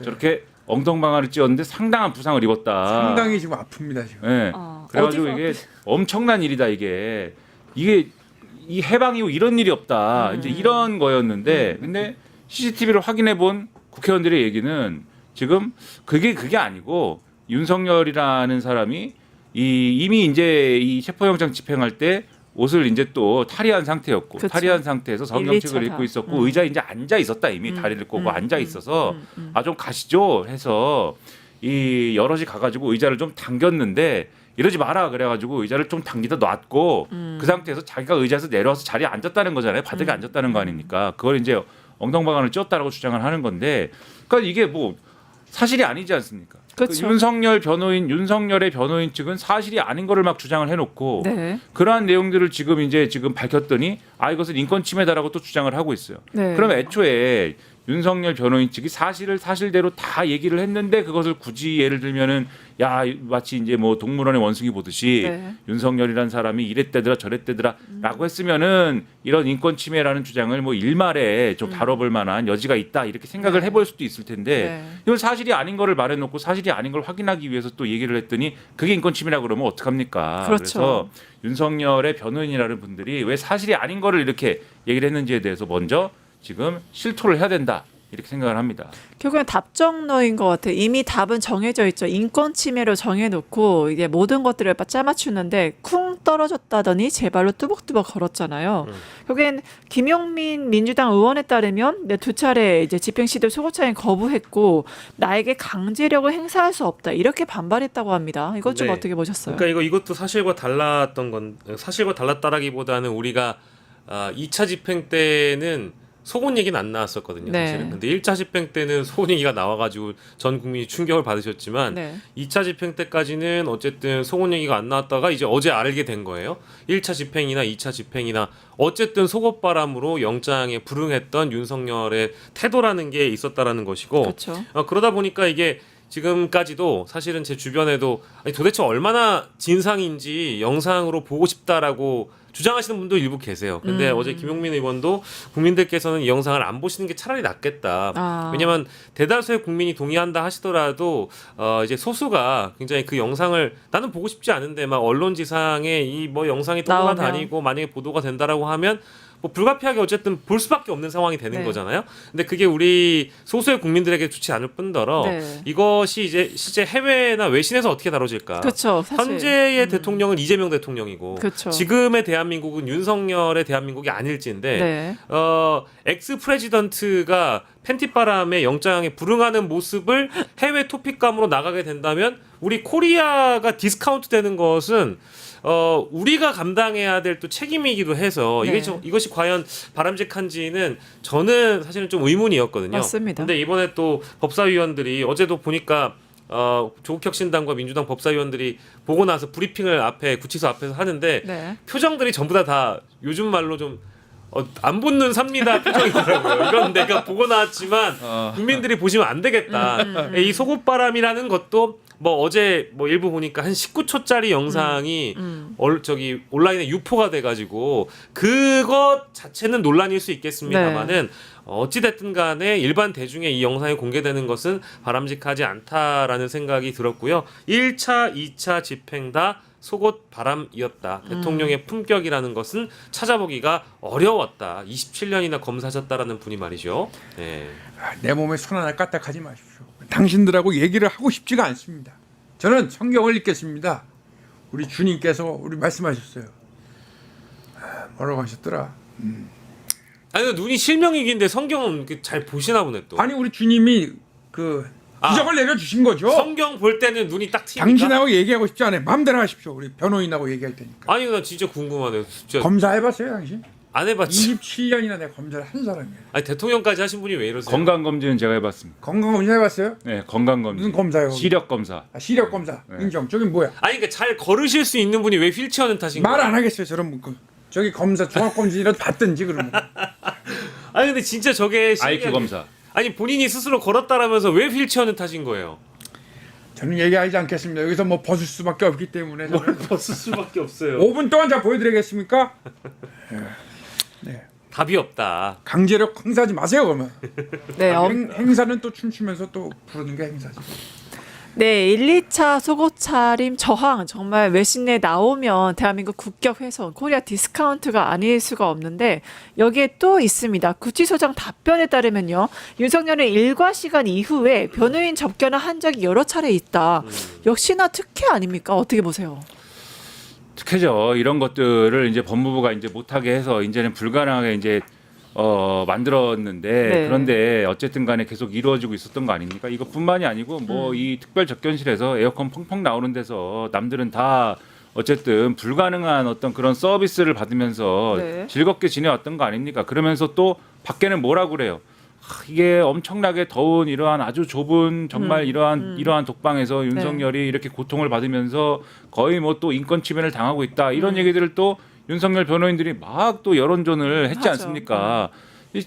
저렇게 엉덩방아를 찧었는데 상당한 부상을 입었다. 상당히 지금 아픕니다 지금. 네. 그래가지고 이게 엄청난 일이다 이게 이 해방 이후 이런 일이 없다. 이제 이런 거였는데 근데 CCTV를 확인해 본 국회의원들의 얘기는 지금 그게 아니고 윤석열이라는 사람이 이미 이제 이 체포영장 집행할 때 옷을 이제 또 탈의한 상태였고 그쵸. 탈의한 상태에서 성경책을 읽고 있었고 의자에 이제 앉아 있었다 이미 다리를 꼬고 앉아 있어서 좀 가시죠 해서 이 여럿이 가가지고 의자를 좀 당겼는데 이러지 마라 그래가지고 의자를 좀 당기다 놨고 그 상태에서 자기가 의자에서 내려와서 자리에 앉았다는 거잖아요. 바닥에 앉았다는 거 아닙니까? 그걸 이제 엉덩방아를 찧었다라고 주장을 하는 건데 그러니까 이게 뭐 사실이 아니지 않습니까? 그렇죠. 윤석열의 변호인 측은 사실이 아닌 거를 막 주장을 해놓고 네. 그러한 내용들을 지금 밝혔더니 이것은 인권 침해다라고 또 주장을 하고 있어요. 네. 그럼 애초에 윤석열 변호인 측이 사실을 사실대로 다 얘기를 했는데 그것을 굳이 예를 들면은 마치 이제 뭐 동물원의 원숭이 보듯이 네. 윤석열이라는 사람이 이랬대더라 저랬대더라라고 했으면은 이런 인권 침해라는 주장을 뭐 일말에 좀 다뤄볼 만한 여지가 있다 이렇게 생각을 해볼 수도 있을 텐데 이건 사실이 아닌 거를 말해놓고 사실이 아닌 걸 확인하기 위해서 또 얘기를 했더니 그게 인권 침해라고 그러면 어떡합니까? 그렇죠. 그래서 윤석열의 변호인이라는 분들이 왜 사실이 아닌 거를 이렇게 얘기를 했는지에 대해서 먼저 지금 실토를 해야 된다 이렇게 생각을 합니다. 결국엔 답정너인 것 같아요. 이미 답은 정해져 있죠. 인권 침해로 정해놓고 이게 모든 것들을 짜맞추는데 쿵 떨어졌다더니 제 발로 뚜벅뚜벅 걸었잖아요. 결국엔 김용민 민주당 의원에 따르면 두 차례 이제 집행 시도 소고차인 거부했고 나에게 강제력을 행사할 수 없다 이렇게 반발했다고 합니다. 이것 좀 네. 어떻게 보셨어요? 그러니까 이것도 사실과 달랐다라기보다는 우리가 2차 집행 때는 속옷 얘기는 안 나왔었거든요. 네. 사실은. 근데 1차 집행 때는 속옷 얘기가 나와가지고 전 국민이 충격을 받으셨지만 네. 2차 집행 때까지는 어쨌든 속옷 얘기가 안 나왔다가 이제 어제 알게 된 거예요. 1차 집행이나 2차 집행이나 어쨌든 속옷바람으로 영장에 불응했던 윤석열의 태도라는 게 있었다라는 것이고 그렇죠. 그러다 보니까 이게 지금까지도 사실은 제 주변에도 도대체 얼마나 진상인지 영상으로 보고 싶다라고 주장하시는 분도 일부 계세요. 근데 어제 김용민 의원도 국민들께서는 이 영상을 안 보시는 게 차라리 낫겠다. 왜냐하면 대다수의 국민이 동의한다 하시더라도 이제 소수가 굉장히 그 영상을 나는 보고 싶지 않은데 막 언론지상에 이 뭐 영상이 떠돌아다니고 만약에 보도가 된다라고 하면 뭐 불가피하게 어쨌든 볼 수밖에 없는 상황이 되는 거잖아요. 근데 그게 우리 소수의 국민들에게 좋지 않을 뿐더러 이것이 이제 실제 해외나 외신에서 어떻게 다뤄질까? 그렇죠. 현재의 대통령은 이재명 대통령이고 그쵸. 지금의 대한민국은 윤석열의 대한민국이 아닐지인데 엑스 프레지던트가 팬티바람에 영장에 불응하는 모습을 해외 토픽감으로 나가게 된다면 우리 코리아가 디스카운트 되는 것은 우리가 감당해야 될 또 책임이기도 해서 네. 이것이 과연 바람직한지는 저는 사실은 좀 의문이었거든요. 맞습니다. 근데 이번에 또 법사위원들이 어제도 보니까 조국혁신당과 민주당 법사위원들이 보고 나서 브리핑을 구치소 앞에서 하는데 네. 표정들이 전부 다 요즘 말로 좀 안 붙는 삽니다 표정이더라고요. 이건 내가 보고 나왔지만 국민들이 보시면 안 되겠다. 이 속옷바람이라는 것도 뭐 어제 뭐 일부 보니까 한 19초짜리 영상이 온라인에 유포가 돼가지고 그것 자체는 논란일 수 있겠습니다만은 어찌됐든 간에 일반 대중의 이 영상이 공개되는 것은 바람직하지 않다라는 생각이 들었고요. 1차, 2차 집행 다 속옷 바람이었다. 대통령의 품격이라는 것은 찾아보기가 어려웠다. 27년이나 검사하셨다라는 분이 말이죠. 네. 내 몸에 손 하나 까딱하지 마십시오. 당신들하고 얘기를 하고 싶지가 않습니다. 저는 성경을 읽겠습니다. 우리 주님께서 우리 말씀하셨어요. 뭐라고 하셨더라? 아니 눈이 실명이긴데 성경은 잘 보시나 보네 또. 아니 우리 주님이 부적을 내려주신 거죠. 성경 볼 때는 눈이 딱 튑니까? 당신하고 얘기하고 싶지 않아요. 마음대로 하십시오. 우리 변호인하고 얘기할 테니까. 아니 나 진짜 궁금하네요. 진짜. 검사해봤어요 당신? 안 해봤지. 27년이나 내가 검사를 한 사람이에요. 아니 대통령까지 하신 분이 왜 이러세요? 건강검진은 제가 해봤습니다. 건강검진 해봤어요? 네, 건강검진. 무슨 검사요? 시력검사. 시력검사. 인정. 저기 뭐야? 아니 그러니까 잘 걸으실 수 있는 분이 왜 휠체어는 타신 거예요? 말 안 하겠어요. 저런 분. 저기 검사 종합검진이라도 받든지 그러면. 아니 근데 진짜 저게 IQ 검사. 아니 본인이 스스로 걸었다라면서 왜 휠체어는 타신 거예요? 저는 얘기하지 않겠습니다. 여기서 뭐 벗을 수밖에 없기 때문에. 뭘 벗을 수밖에 없어요. 5분 동안 자 보여드리겠습니까? 네. 답이 없다. 강제력 행사하지 마세요 그러면. 네, 행사는 또 춤추면서 또 부르는 게 행사지. 네, 1, 2차 속옷 차림 저항 정말 외신에 나오면 대한민국 국격 훼손, 코리아 디스카운트가 아닐 수가 없는데 여기에 또 있습니다. 구치소장 답변에 따르면요. 윤석열은 일과 시간 이후에 변호인 접견을 한 적이 여러 차례 있다. 역시나 특혜 아닙니까? 어떻게 보세요? 특혜죠. 이런 것들을 이제 법무부가 이제 못하게 해서 이제는 불가능하게 이제 만들었는데 네. 그런데 어쨌든 간에 계속 이루어지고 있었던 거 아닙니까? 이것뿐만이 아니고 뭐 이 특별 접견실에서 에어컨 펑펑 나오는 데서 남들은 다 어쨌든 불가능한 어떤 그런 서비스를 받으면서 네. 즐겁게 지내왔던 거 아닙니까? 그러면서 또 밖에는 뭐라고 그래요? 이게 엄청나게 더운 이러한 아주 좁은 정말 이러한 독방에서 윤석열이 이렇게 고통을 받으면서 거의 뭐 또 인권 침해를 당하고 있다 이런 얘기들을 또 윤석열 변호인들이 막 또 여론전을 했지 않습니까?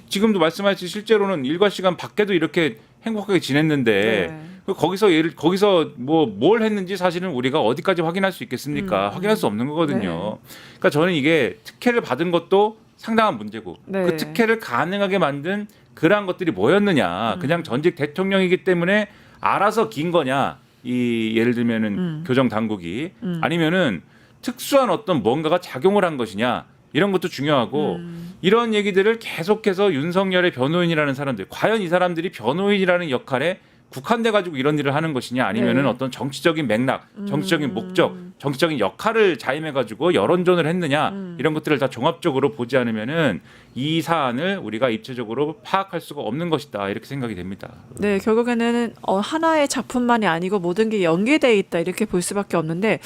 지금도 말씀하신 실제로는 일과 시간 밖에도 이렇게 행복하게 지냈는데 거기서 뭐 뭘 했는지 사실은 우리가 어디까지 확인할 수 있겠습니까? 확인할 수 없는 거거든요. 그러니까 저는 이게 특혜를 받은 것도 상당한 문제고 그 특혜를 가능하게 만든 그러한 것들이 뭐였느냐? 그냥 전직 대통령이기 때문에 알아서 긴 거냐? 이 예를 들면은 교정 당국이 아니면은 특수한 어떤 뭔가가 작용을 한 것이냐 이런 것도 중요하고 이런 얘기들을 계속해서 윤석열의 변호인이라는 사람들 과연 이 사람들이 변호인이라는 역할에 국한돼 가지고 이런 일을 하는 것이냐 아니면은 어떤 정치적인 맥락, 정치적인 목적, 정치적인 역할을 자임해 가지고 여론전을 했느냐 이런 것들을 다 종합적으로 보지 않으면은 이 사안을 우리가 입체적으로 파악할 수가 없는 것이다 이렇게 생각이 됩니다. 네, 결국에는 하나의 작품만이 아니고 모든 게 연계돼 있다 이렇게 볼 수밖에 없는데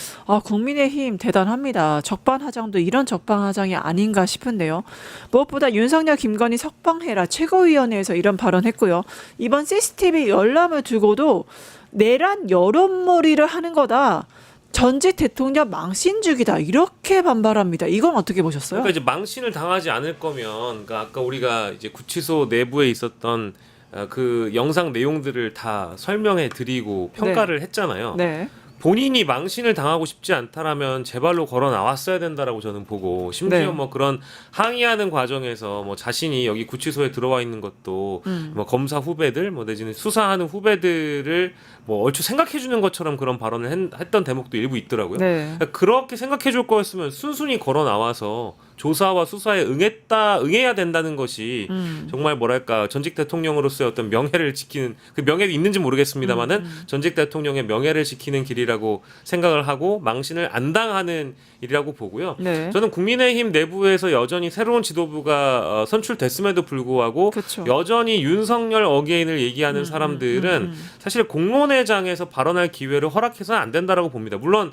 국민의힘 대단합니다. 적반하장도 이런 적반하장이 아닌가 싶은데요. 무엇보다 윤석열, 김건희 석방해라 최고위원회에서 이런 발언했고요. 이번 CCTV 열람을 두고도 내란 여론몰이를 하는 거다. 전직 대통령 망신 주기다 이렇게 반발합니다. 이건 어떻게 보셨어요? 그러니까 이제 망신을 당하지 않을 거면, 그러니까 아까 우리가 이제 구치소 내부에 있었던 그 영상 내용들을 다 설명해 드리고 평가를 했잖아요. 네. 본인이 망신을 당하고 싶지 않다라면 제발로 걸어 나왔어야 된다라고 저는 보고 심지어 뭐 그런 항의하는 과정에서 뭐 자신이 여기 구치소에 들어와 있는 것도 뭐 검사 후배들 뭐 내지는 수사하는 후배들을 뭐 얼추 생각해 주는 것처럼 그런 발언을 했던 대목도 일부 있더라고요. 그러니까 그렇게 생각해 줄 거였으면 순순히 걸어 나와서 조사와 수사에 응해야 된다는 것이 정말 뭐랄까 전직 대통령으로서의 어떤 명예를 지키는 그 명예도 있는지 모르겠습니다만은 전직 대통령의 명예를 지키는 길이라고 생각을 하고 망신을 안 당하는 일이라고 보고요. 저는 국민의힘 내부에서 여전히 새로운 지도부가 선출됐음에도 불구하고 여전히 윤석열 어게인을 얘기하는 사람들은 사실 공론회장에서 발언할 기회를 허락해서는 안 된다라고 봅니다. 물론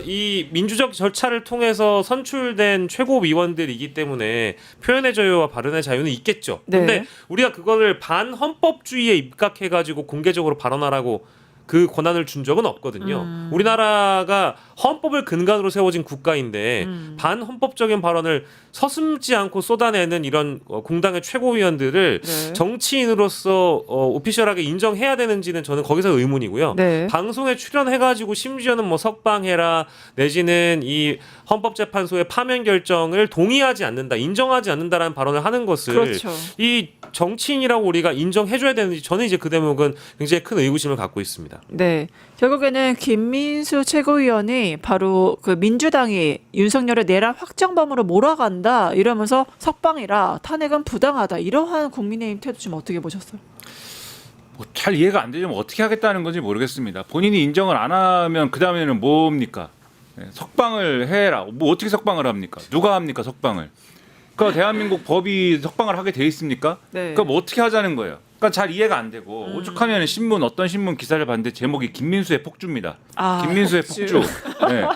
이 민주적 절차를 통해서 선출된 최고위원들이기 때문에 표현의 자유와 발언의 자유는 있겠죠. 네. 근데 우리가 그거를 반헌법주의에 입각해가지고 공개적으로 발언하라고 그 권한을 준 적은 없거든요. 우리나라가 헌법을 근간으로 세워진 국가인데 반헌법적인 발언을 서슴지 않고 쏟아내는 이런 공당의 최고위원들을 네. 정치인으로서 오피셜하게 인정해야 되는지는 저는 거기서 의문이고요. 네. 방송에 출연해가지고 심지어는 뭐 석방해라 내지는 이 헌법재판소의 파면 결정을 동의하지 않는다, 인정하지 않는다라는 발언을 하는 것을 그렇죠. 이 정치인이라고 우리가 인정해줘야 되는지 저는 이제 그 대목은 굉장히 큰 의구심을 갖고 있습니다. 네. 결국에는 김민수 최고위원이 바로 그 민주당이 윤석열을 내란 확정범으로 몰아간다 이러면서 석방이라 탄핵은 부당하다 이러한 국민의힘 태도 좀 어떻게 보셨어요? 뭐 잘 이해가 안 되지만 어떻게 하겠다는 건지 모르겠습니다. 본인이 인정을 안 하면 그 다음에는 뭡니까? 석방을 해라. 뭐 어떻게 석방을 합니까? 누가 합니까 석방을? 그러니까 대한민국 법이 석방을 하게 돼 있습니까? 네. 그러니까 뭐 어떻게 하자는 거예요? 그러니까 잘 이해가 안 되고 오죽하면 어떤 신문 기사를 봤는데 제목이 김민수의 폭주입니다. 아, 김민수의 폭주. 폭주. 네.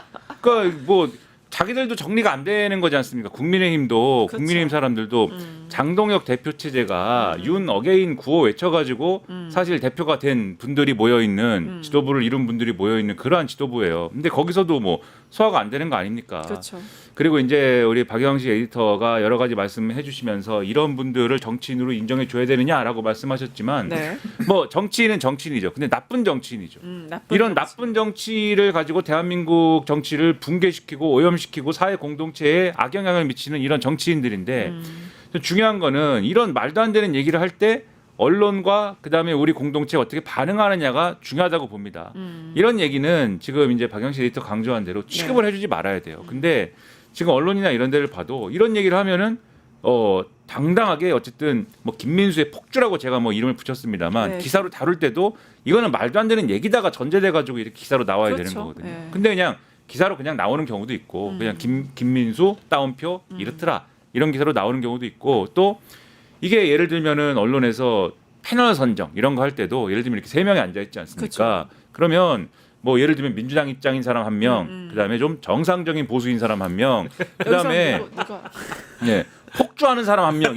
그러니까 뭐 자기들도 정리가 안 되는 거지 않습니까? 국민의힘도 그렇죠. 국민의힘 사람들도 장동혁 대표 체제가 윤 어게인 구호 외쳐가지고 사실 대표가 된 분들이 모여 있는 지도부를 이룬 분들이 모여 있는 그러한 지도부예요. 근데 거기서도 뭐 소화가 안 되는 거 아닙니까? 그렇죠. 그리고 이제 우리 박영식 에디터가 여러 가지 말씀해 주시면서 이런 분들을 정치인으로 인정해 줘야 되느냐라고 말씀하셨지만 네. 뭐 정치인은 정치인이죠. 근데 나쁜 정치인이죠. 나쁜 이런 정치. 나쁜 정치를 가지고 대한민국 정치를 붕괴시키고 오염시키고 사회 공동체에 악영향을 미치는 이런 정치인들인데 중요한 거는 이런 말도 안 되는 얘기를 할 때 언론과 그다음에 우리 공동체가 어떻게 반응하느냐가 중요하다고 봅니다. 이런 얘기는 지금 이제 박영식 에디터 강조한 대로 취급을 해주지 말아야 돼요. 근데 지금 언론이나 이런 데를 봐도 이런 얘기를 하면은 당당하게 어쨌든 뭐 김민수의 폭주라고 제가 뭐 이름을 붙였습니다만 네. 기사로 다룰 때도 이거는 말도 안 되는 얘기다가 전제돼 가지고 이렇게 기사로 나와야 그렇죠. 되는 거거든요. 네. 근데 그냥 기사로 그냥 나오는 경우도 있고 그냥 김민수 따옴표 이렇더라 이런 기사로 나오는 경우도 있고 또 이게 예를 들면은 언론에서 패널 선정 이런 거 할 때도 예를 들면 이렇게 3명이 앉아 있지 않습니까? 그러면 뭐 예를 들면 민주당 입장인 사람 1명, 그다음에 좀 정상적인 보수인 사람 1명, 그다음에 네, 폭주하는 사람 1명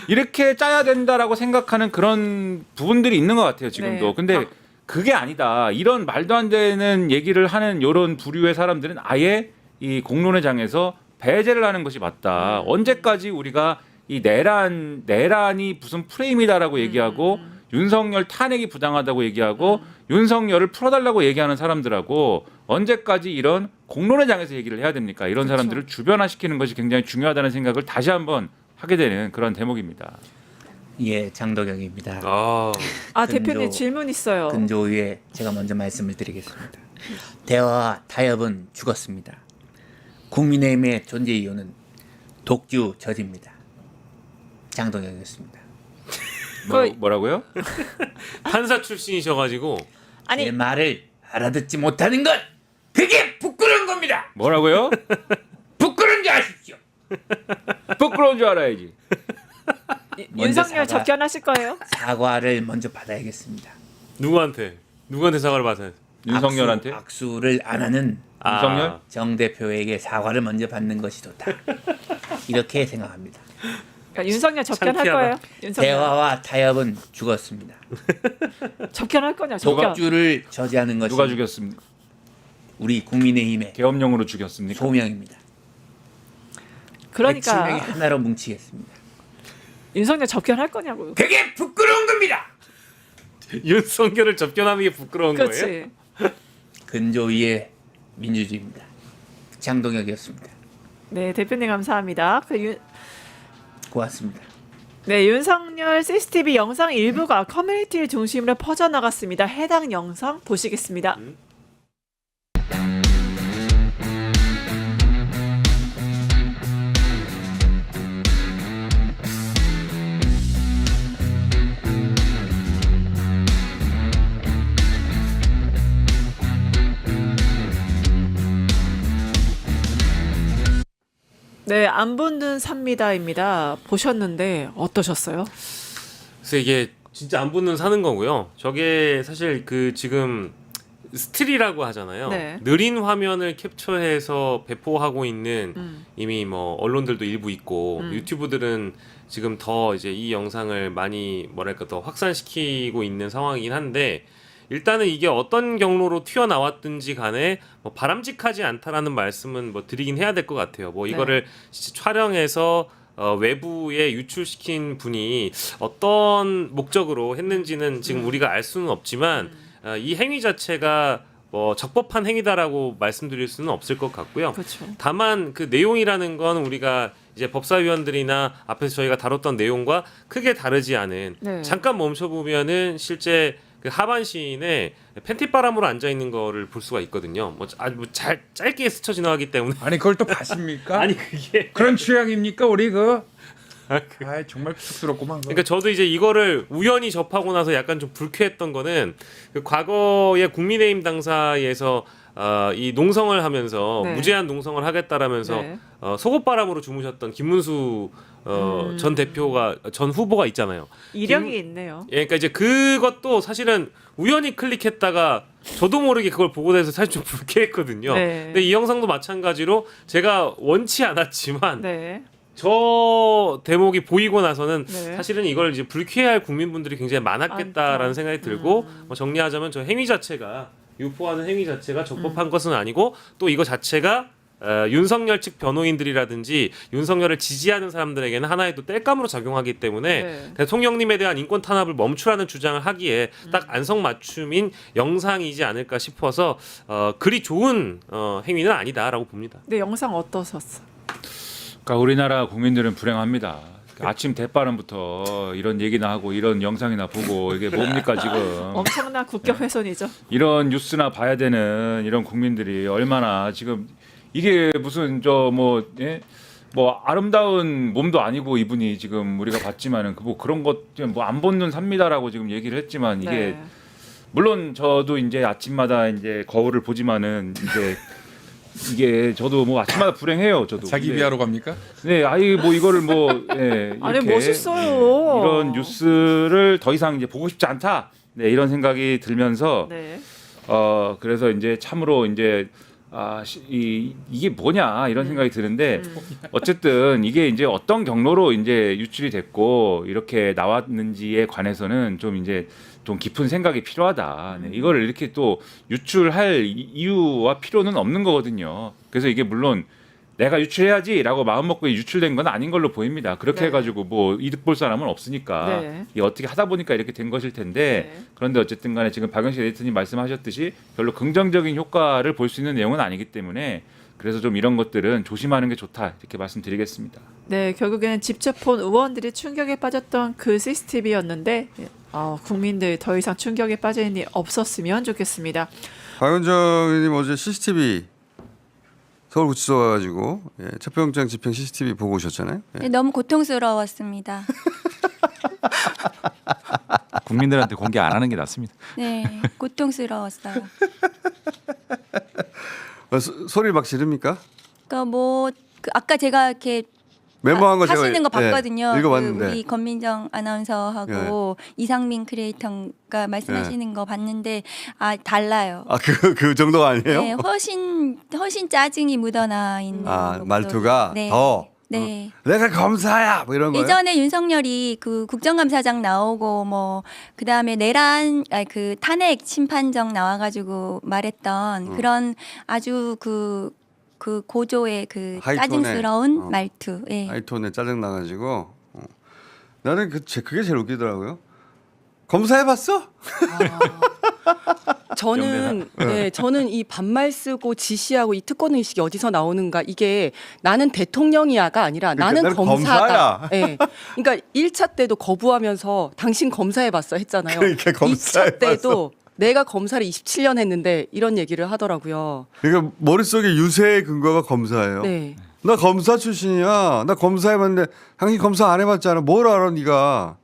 이렇게 짜야 된다라고 생각하는 그런 부분들이 있는 것 같아요 지금도. 네. 근데 그게 아니다. 이런 말도 안 되는 얘기를 하는 이런 부류의 사람들은 아예 이 공론의 장에서 배제를 하는 것이 맞다. 언제까지 우리가 이 내란이 무슨 프레임이다라고 얘기하고 윤석열 탄핵이 부당하다고 얘기하고 윤석열을 풀어달라고 얘기하는 사람들하고 언제까지 이런 공론의 장에서 얘기를 해야 됩니까? 이런 사람들을 주변화시키는 것이 굉장히 중요하다는 생각을 다시 한번 하게 되는 그런 대목입니다. 예, 장덕영입니다. 대표님 질문 있어요. 근조위에 제가 먼저 말씀을 드리겠습니다. 대화와 타협은 죽었습니다. 국민의힘의 존재 이유는 독주 저지입니다. 장동혁이었습니다. 뭐라고요? 판사 출신이셔가지고 내 말을 알아듣지 못하는 것 그게 부끄러운 겁니다. 뭐라고요? 부끄러운 줄 아십시오. 부끄러운 줄 알아야지. 윤석열 접견하실 거예요? 사과를 먼저 받아야겠습니다. 누구한테 사과를 받아요? 윤석열한테? 악수를 안 하는 윤석열? 정 대표에게 사과를 먼저 받는 것이 좋다. 이렇게 생각합니다. 그러니까 윤석열 접견할 거예요? 윤석열. 대화와 타협은 죽었습니다. 접견할 거냐? 접견. 독주를 저지하는 것이 누가 죽였습니까? 우리 국민의힘의 계엄령으로 죽였습니까? 소명입니다. 그러니까 107명이 하나로 뭉치겠습니다. 윤석열 접견할 거냐고요? 그게 부끄러운 겁니다. 윤석열을 접견하는 게 부끄러운 그렇지. 거예요? 근조위의 민주주의입니다. 장동혁이었습니다. 네, 대표님 감사합니다. 고맙습니다. 네, 윤석열 CCTV 영상 일부가 커뮤니티를 중심으로 퍼져나갔습니다. 해당 영상 보시겠습니다. 네, 안 붙는 삽니다입니다. 보셨는데 어떠셨어요? 그래서 이게 진짜 안 붙는 사는 거고요. 저게 사실 그 지금 스틸이라고 하잖아요. 네. 느린 화면을 캡처해서 배포하고 있는 이미 뭐 언론들도 일부 있고 유튜브들은 지금 더 이제 이 영상을 많이 뭐랄까 더 확산시키고 있는 상황이긴 한데 일단은 이게 어떤 경로로 튀어나왔든지 간에 뭐 바람직하지 않다라는 말씀은 뭐 드리긴 해야 될 것 같아요. 뭐 이거를 진짜 촬영해서 외부에 유출시킨 분이 어떤 목적으로 했는지는 지금 우리가 알 수는 없지만 이 행위 자체가 뭐 적법한 행위다라고 말씀드릴 수는 없을 것 같고요. 그렇죠. 다만 그 내용이라는 건 우리가 이제 법사위원들이나 앞에서 저희가 다뤘던 내용과 크게 다르지 않은 네. 잠깐 멈춰보면은 실제 그 하반 시인에 팬티바람으로 앉아 있는 거를 볼 수가 있거든요. 뭐 아주 짧게 스쳐 지나가기 때문에 아니 그걸 또 봤습니까? 아니 그게 그런 취향입니까 우리 그? 아 정말 쑥스럽구만. 그러니까 저도 이제 이거를 우연히 접하고 나서 약간 좀 불쾌했던 거는 그 과거에 국민의힘 당사에서 이 농성을 하면서 네. 무제한 농성을 하겠다라면서 네. 속옷바람으로 주무셨던 김문수 전 후보가 있잖아요. 이력이 있네요. 예, 그러니까 이제 그것도 사실은 우연히 클릭했다가 저도 모르게 그걸 보고 나서 사실 좀 불쾌했거든요. 네. 근데 이 영상도 마찬가지로 제가 원치 않았지만 네. 저 대목이 보이고 나서는 네. 사실은 이걸 이제 불쾌해할 국민분들이 굉장히 많았겠다라는 생각이 들고 뭐 정리하자면 저 행위 자체가 유포하는 행위 자체가 적법한 것은 아니고 또 이거 자체가 윤석열 측 변호인들이라든지 윤석열을 지지하는 사람들에게는 하나의 또 땔감으로 작용하기 때문에 네. 대통령님에 대한 인권 탄압을 멈추라는 주장을 하기에 딱 안성맞춤인 영상이지 않을까 싶어서 그리 좋은 행위는 아니다라고 봅니다. 근데 영상 어떠셨어? 그러니까 우리나라 국민들은 불행합니다. 아침 대바람부터 이런 얘기나 하고 이런 영상이나 보고 이게 뭡니까 지금. 엄청난 국격 훼손이죠. 이런 뉴스나 봐야 되는 이런 국민들이 얼마나 지금 이게 무슨 뭐 아름다운 몸도 아니고 이분이 지금 우리가 봤지만은 뭐 그런 것 뭐 안 본눈 삽니다라고 지금 얘기를 했지만 이게 네. 물론 저도 이제 아침마다 이제 거울을 보지만은 이게 저도 뭐 아침마다 불행해요. 저도 자기 비하러 갑니까? 네, 아이 뭐 이거를 예, 아니 이렇게, 멋있어요. 이런 뉴스를 더 이상 이제 보고 싶지 않다. 네, 이런 생각이 들면서 네. 그래서 이제 참으로 이제 이게 뭐냐 이런 생각이 드는데 어쨌든 이게 이제 어떤 경로로 이제 유출이 됐고 이렇게 나왔는지에 관해서는 좀 이제 좀 깊은 생각이 필요하다. 네, 이거를 이렇게 또 유출할 이유와 필요는 없는 거거든요. 그래서 이게 물론 내가 유출해야지라고 마음 먹고 유출된 건 아닌 걸로 보입니다. 그렇게 네. 해가지고 뭐 이득 볼 사람은 없으니까 네. 이게 어떻게 하다 보니까 이렇게 된 것일 텐데 네. 그런데 어쨌든 간에 지금 박영식 에디터님 말씀하셨듯이 별로 긍정적인 효과를 볼 수 있는 내용은 아니기 때문에 그래서 좀 이런 것들은 조심하는 게 좋다 이렇게 말씀드리겠습니다. 네, 결국에는 직접 본 의원들이 충격에 빠졌던 그 CCTV였는데 국민들 더 이상 충격에 빠질 일이 없었으면 좋겠습니다. 박원정 의원님 어제 CCTV 서울구치소 가가지고 체포영장 집행 CCTV 보고 오셨잖아요. 네, 너무 고통스러웠습니다. 국민들한테 공개 안 하는 게 낫습니다. 네, 고통스러웠어요. 소리 막 지릅니까? 그러니까 아까 제가 이렇게 메모한 거 제가 하시는 거 봤거든요. 읽어봤는데 우리 권민정 아나운서하고 이상민 크리에이터가 말씀하시는 거 봤는데 달라요. 그 정도가 아니에요? 네, 훨씬 짜증이 묻어나 있는 말투가 네. 더 네. 내가 검사야 뭐 이런 거예요? 예전에 윤석열이 그 국정감사장 나오고 그다음에 내란 그 탄핵 심판정 나와가지고 말했던 그런 아주 그 고조의 그 하이톤의, 짜증스러운 말투. 예. 하이톤에 짜증 나가지고 나는 그게 제일 웃기더라고요. 검사해봤어? 저는 이 반말 쓰고 지시하고 이 특권 의식이 어디서 나오는가 이게 나는 대통령이야가 아니라 나는 검사다. 네. 그러니까 1차 때도 거부하면서 당신 검사해봤어 했잖아요. 그러니까 2차 때도 내가 검사를 27년 했는데 이런 얘기를 하더라고요. 그러니까 머릿속에 유세의 근거가 검사예요. 네. 나 검사 출신이야. 나 검사해봤는데 당신 검사 안 해봤잖아. 뭘 알아 네가.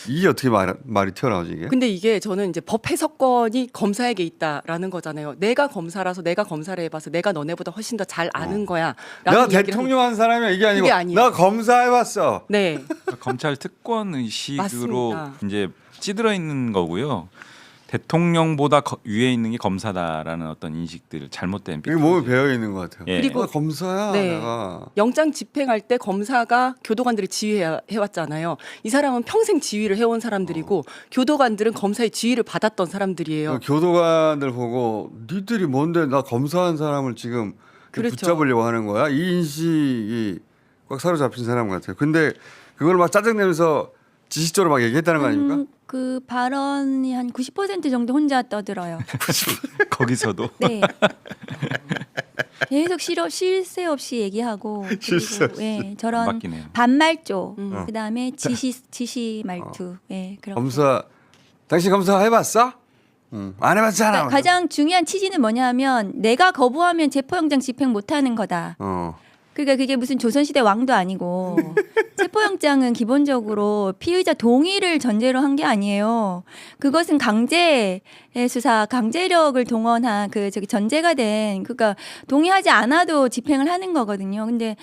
이게 어떻게 말이 튀어나오지 이게? 근데 이게 저는 이제 법 해석권이 검사에게 있다라는 거잖아요. 내가 검사라서 내가 검사를 해봐서 내가 너네보다 훨씬 더 잘 아는 거야. 내가 대통령 한 사람이야 이게 아니고 나 검사해봤어. 네. 검찰 특권 의식으로 맞습니다. 이제 찌들어 있는 거고요. 대통령보다 위에 있는 게 검사다라는 어떤 인식들 잘못된 이게 몸에 배어 있는 것 같아요. 예. 그리고 검사야. 네. 내가. 영장 집행할 때 검사가 교도관들을 지휘해왔잖아요. 이 사람은 평생 지휘를 해온 사람들이고 교도관들은 검사의 지휘를 받았던 사람들이에요. 교도관들 보고 니들이 뭔데 나 검사한 사람을 지금 그렇죠. 붙잡으려고 하는 거야? 이 인식이 꽉 사로잡힌 사람 같아요. 근데 그걸 막 짜증내면서 지식적으로 막 얘기했다는 거 아닙니까? 그 발언이 한 90% 정도 혼자 떠들어요. 거기서도. 네. 계속 쉴 새 없이 얘기하고 쉴새 그리고 없이. 예, 저런 맞기네요. 반말조 그다음에 지시 말투 예, 그런 거. 검사 당신 검사 해봤어? 안 해봤잖아. 그러니까 가장 중요한 취지는 뭐냐면 내가 거부하면 체포영장 집행 못하는 거다. 그러니까 그게 무슨 조선시대 왕도 아니고 체포영장은 기본적으로 피의자 동의를 전제로 한 게 아니에요. 그것은 강제의 수사, 강제력을 동원한 저기 전제가 된 그러니까 동의하지 않아도 집행을 하는 거거든요. 근데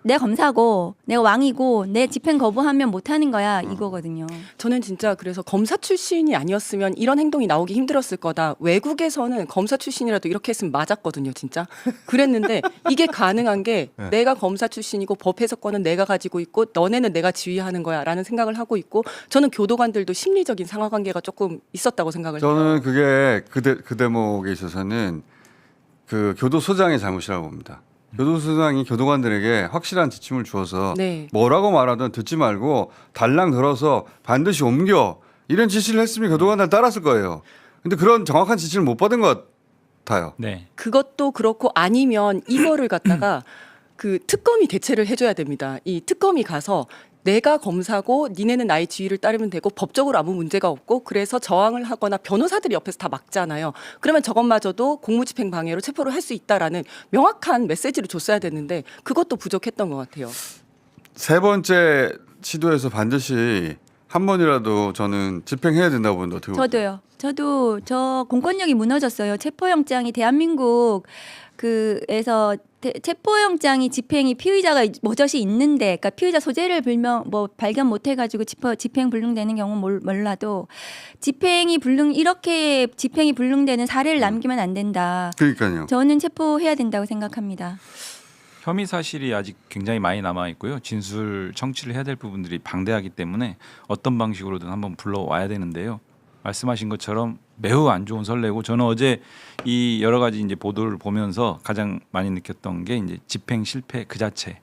내가 검사고 내가 왕이고 내 집행 거부하면 못하는 거야 이거거든요. 저는 진짜 그래서 검사 출신이 아니었으면 이런 행동이 나오기 힘들었을 거다. 외국에서는 검사 출신이라도 이렇게 했으면 맞았거든요, 진짜. 그랬는데 이게 가능한 게 네. 내가 검사 출신이고 법 해석권은 내가 가지고 있고 너네는 내가 지휘하는 거야라는 생각을 하고 있고 저는 교도관들도 심리적인 상하관계가 조금 있었다고 생각을 해요. 저는 그게 그 대목에 있어서는 그 교도소장의 잘못이라고 봅니다. 교도소장이 교도관들에게 확실한 지침을 주어서 네. 뭐라고 말하든 듣지 말고 달랑 들어서 반드시 옮겨 이런 지시를 했으면 교도관들 따랐을 거예요. 근데 그런 정확한 지시를 못 받은 것 같아요. 네. 그것도 그렇고 아니면 이거를 갖다가 그 특검이 대체를 해줘야 됩니다. 이 특검이 가서 내가 검사고 니네는 나의 지휘를 따르면 되고 법적으로 아무 문제가 없고 그래서 저항을 하거나 변호사들이 옆에서 다 막잖아요. 그러면 저것마저도 공무집행 방해로 체포를 할 수 있다라는 명확한 메시지를 줬어야 됐는데 그것도 부족했던 것 같아요. 세 번째 시도에서 반드시 한 번이라도 저는 집행해야 된다고 보는데 어떻게 보세요? 저도요. 저도 저 공권력이 무너졌어요. 체포영장이 대한민국 그에서 체포영장이 집행이 피의자가 버젓이 있는데, 그러니까 피의자 소재를 발견 못 해가지고 집행 불능되는 경우는 몰라도 이렇게 집행이 불능되는 사례를 남기면 안 된다. 그러니까요. 저는 체포해야 된다고 생각합니다. 혐의 사실이 아직 굉장히 많이 남아 있고요. 진술 청취를 해야 될 부분들이 방대하기 때문에 어떤 방식으로든 한번 불러와야 되는데요. 말씀하신 것처럼 매우 안 좋은 선례고 저는 어제 이 여러 가지 이제 보도를 보면서 가장 많이 느꼈던 게 이제 집행 실패 그 자체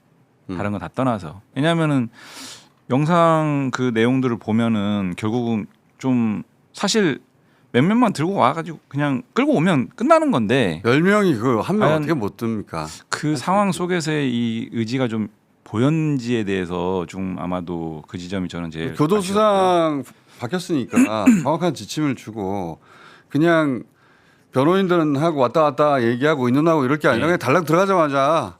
다른 거 다 떠나서 왜냐하면은 영상 그 내용들을 보면은 결국은 좀 사실 몇몇만 들고 와가지고 그냥 끌고 오면 끝나는 건데 10명이 그걸 한 명 어떻게 못 듭니까? 그 상황 속에서의 이 의지가 좀 보였는지에 대해서 좀 아마도 그 지점이 저는 제일 교도소장 바뀌었으니까 정확한 지침을 주고 그냥 변호인들은 하고 왔다 갔다 얘기하고 인원하고 이럴 게 아니라 그냥 달랑 들어가자마자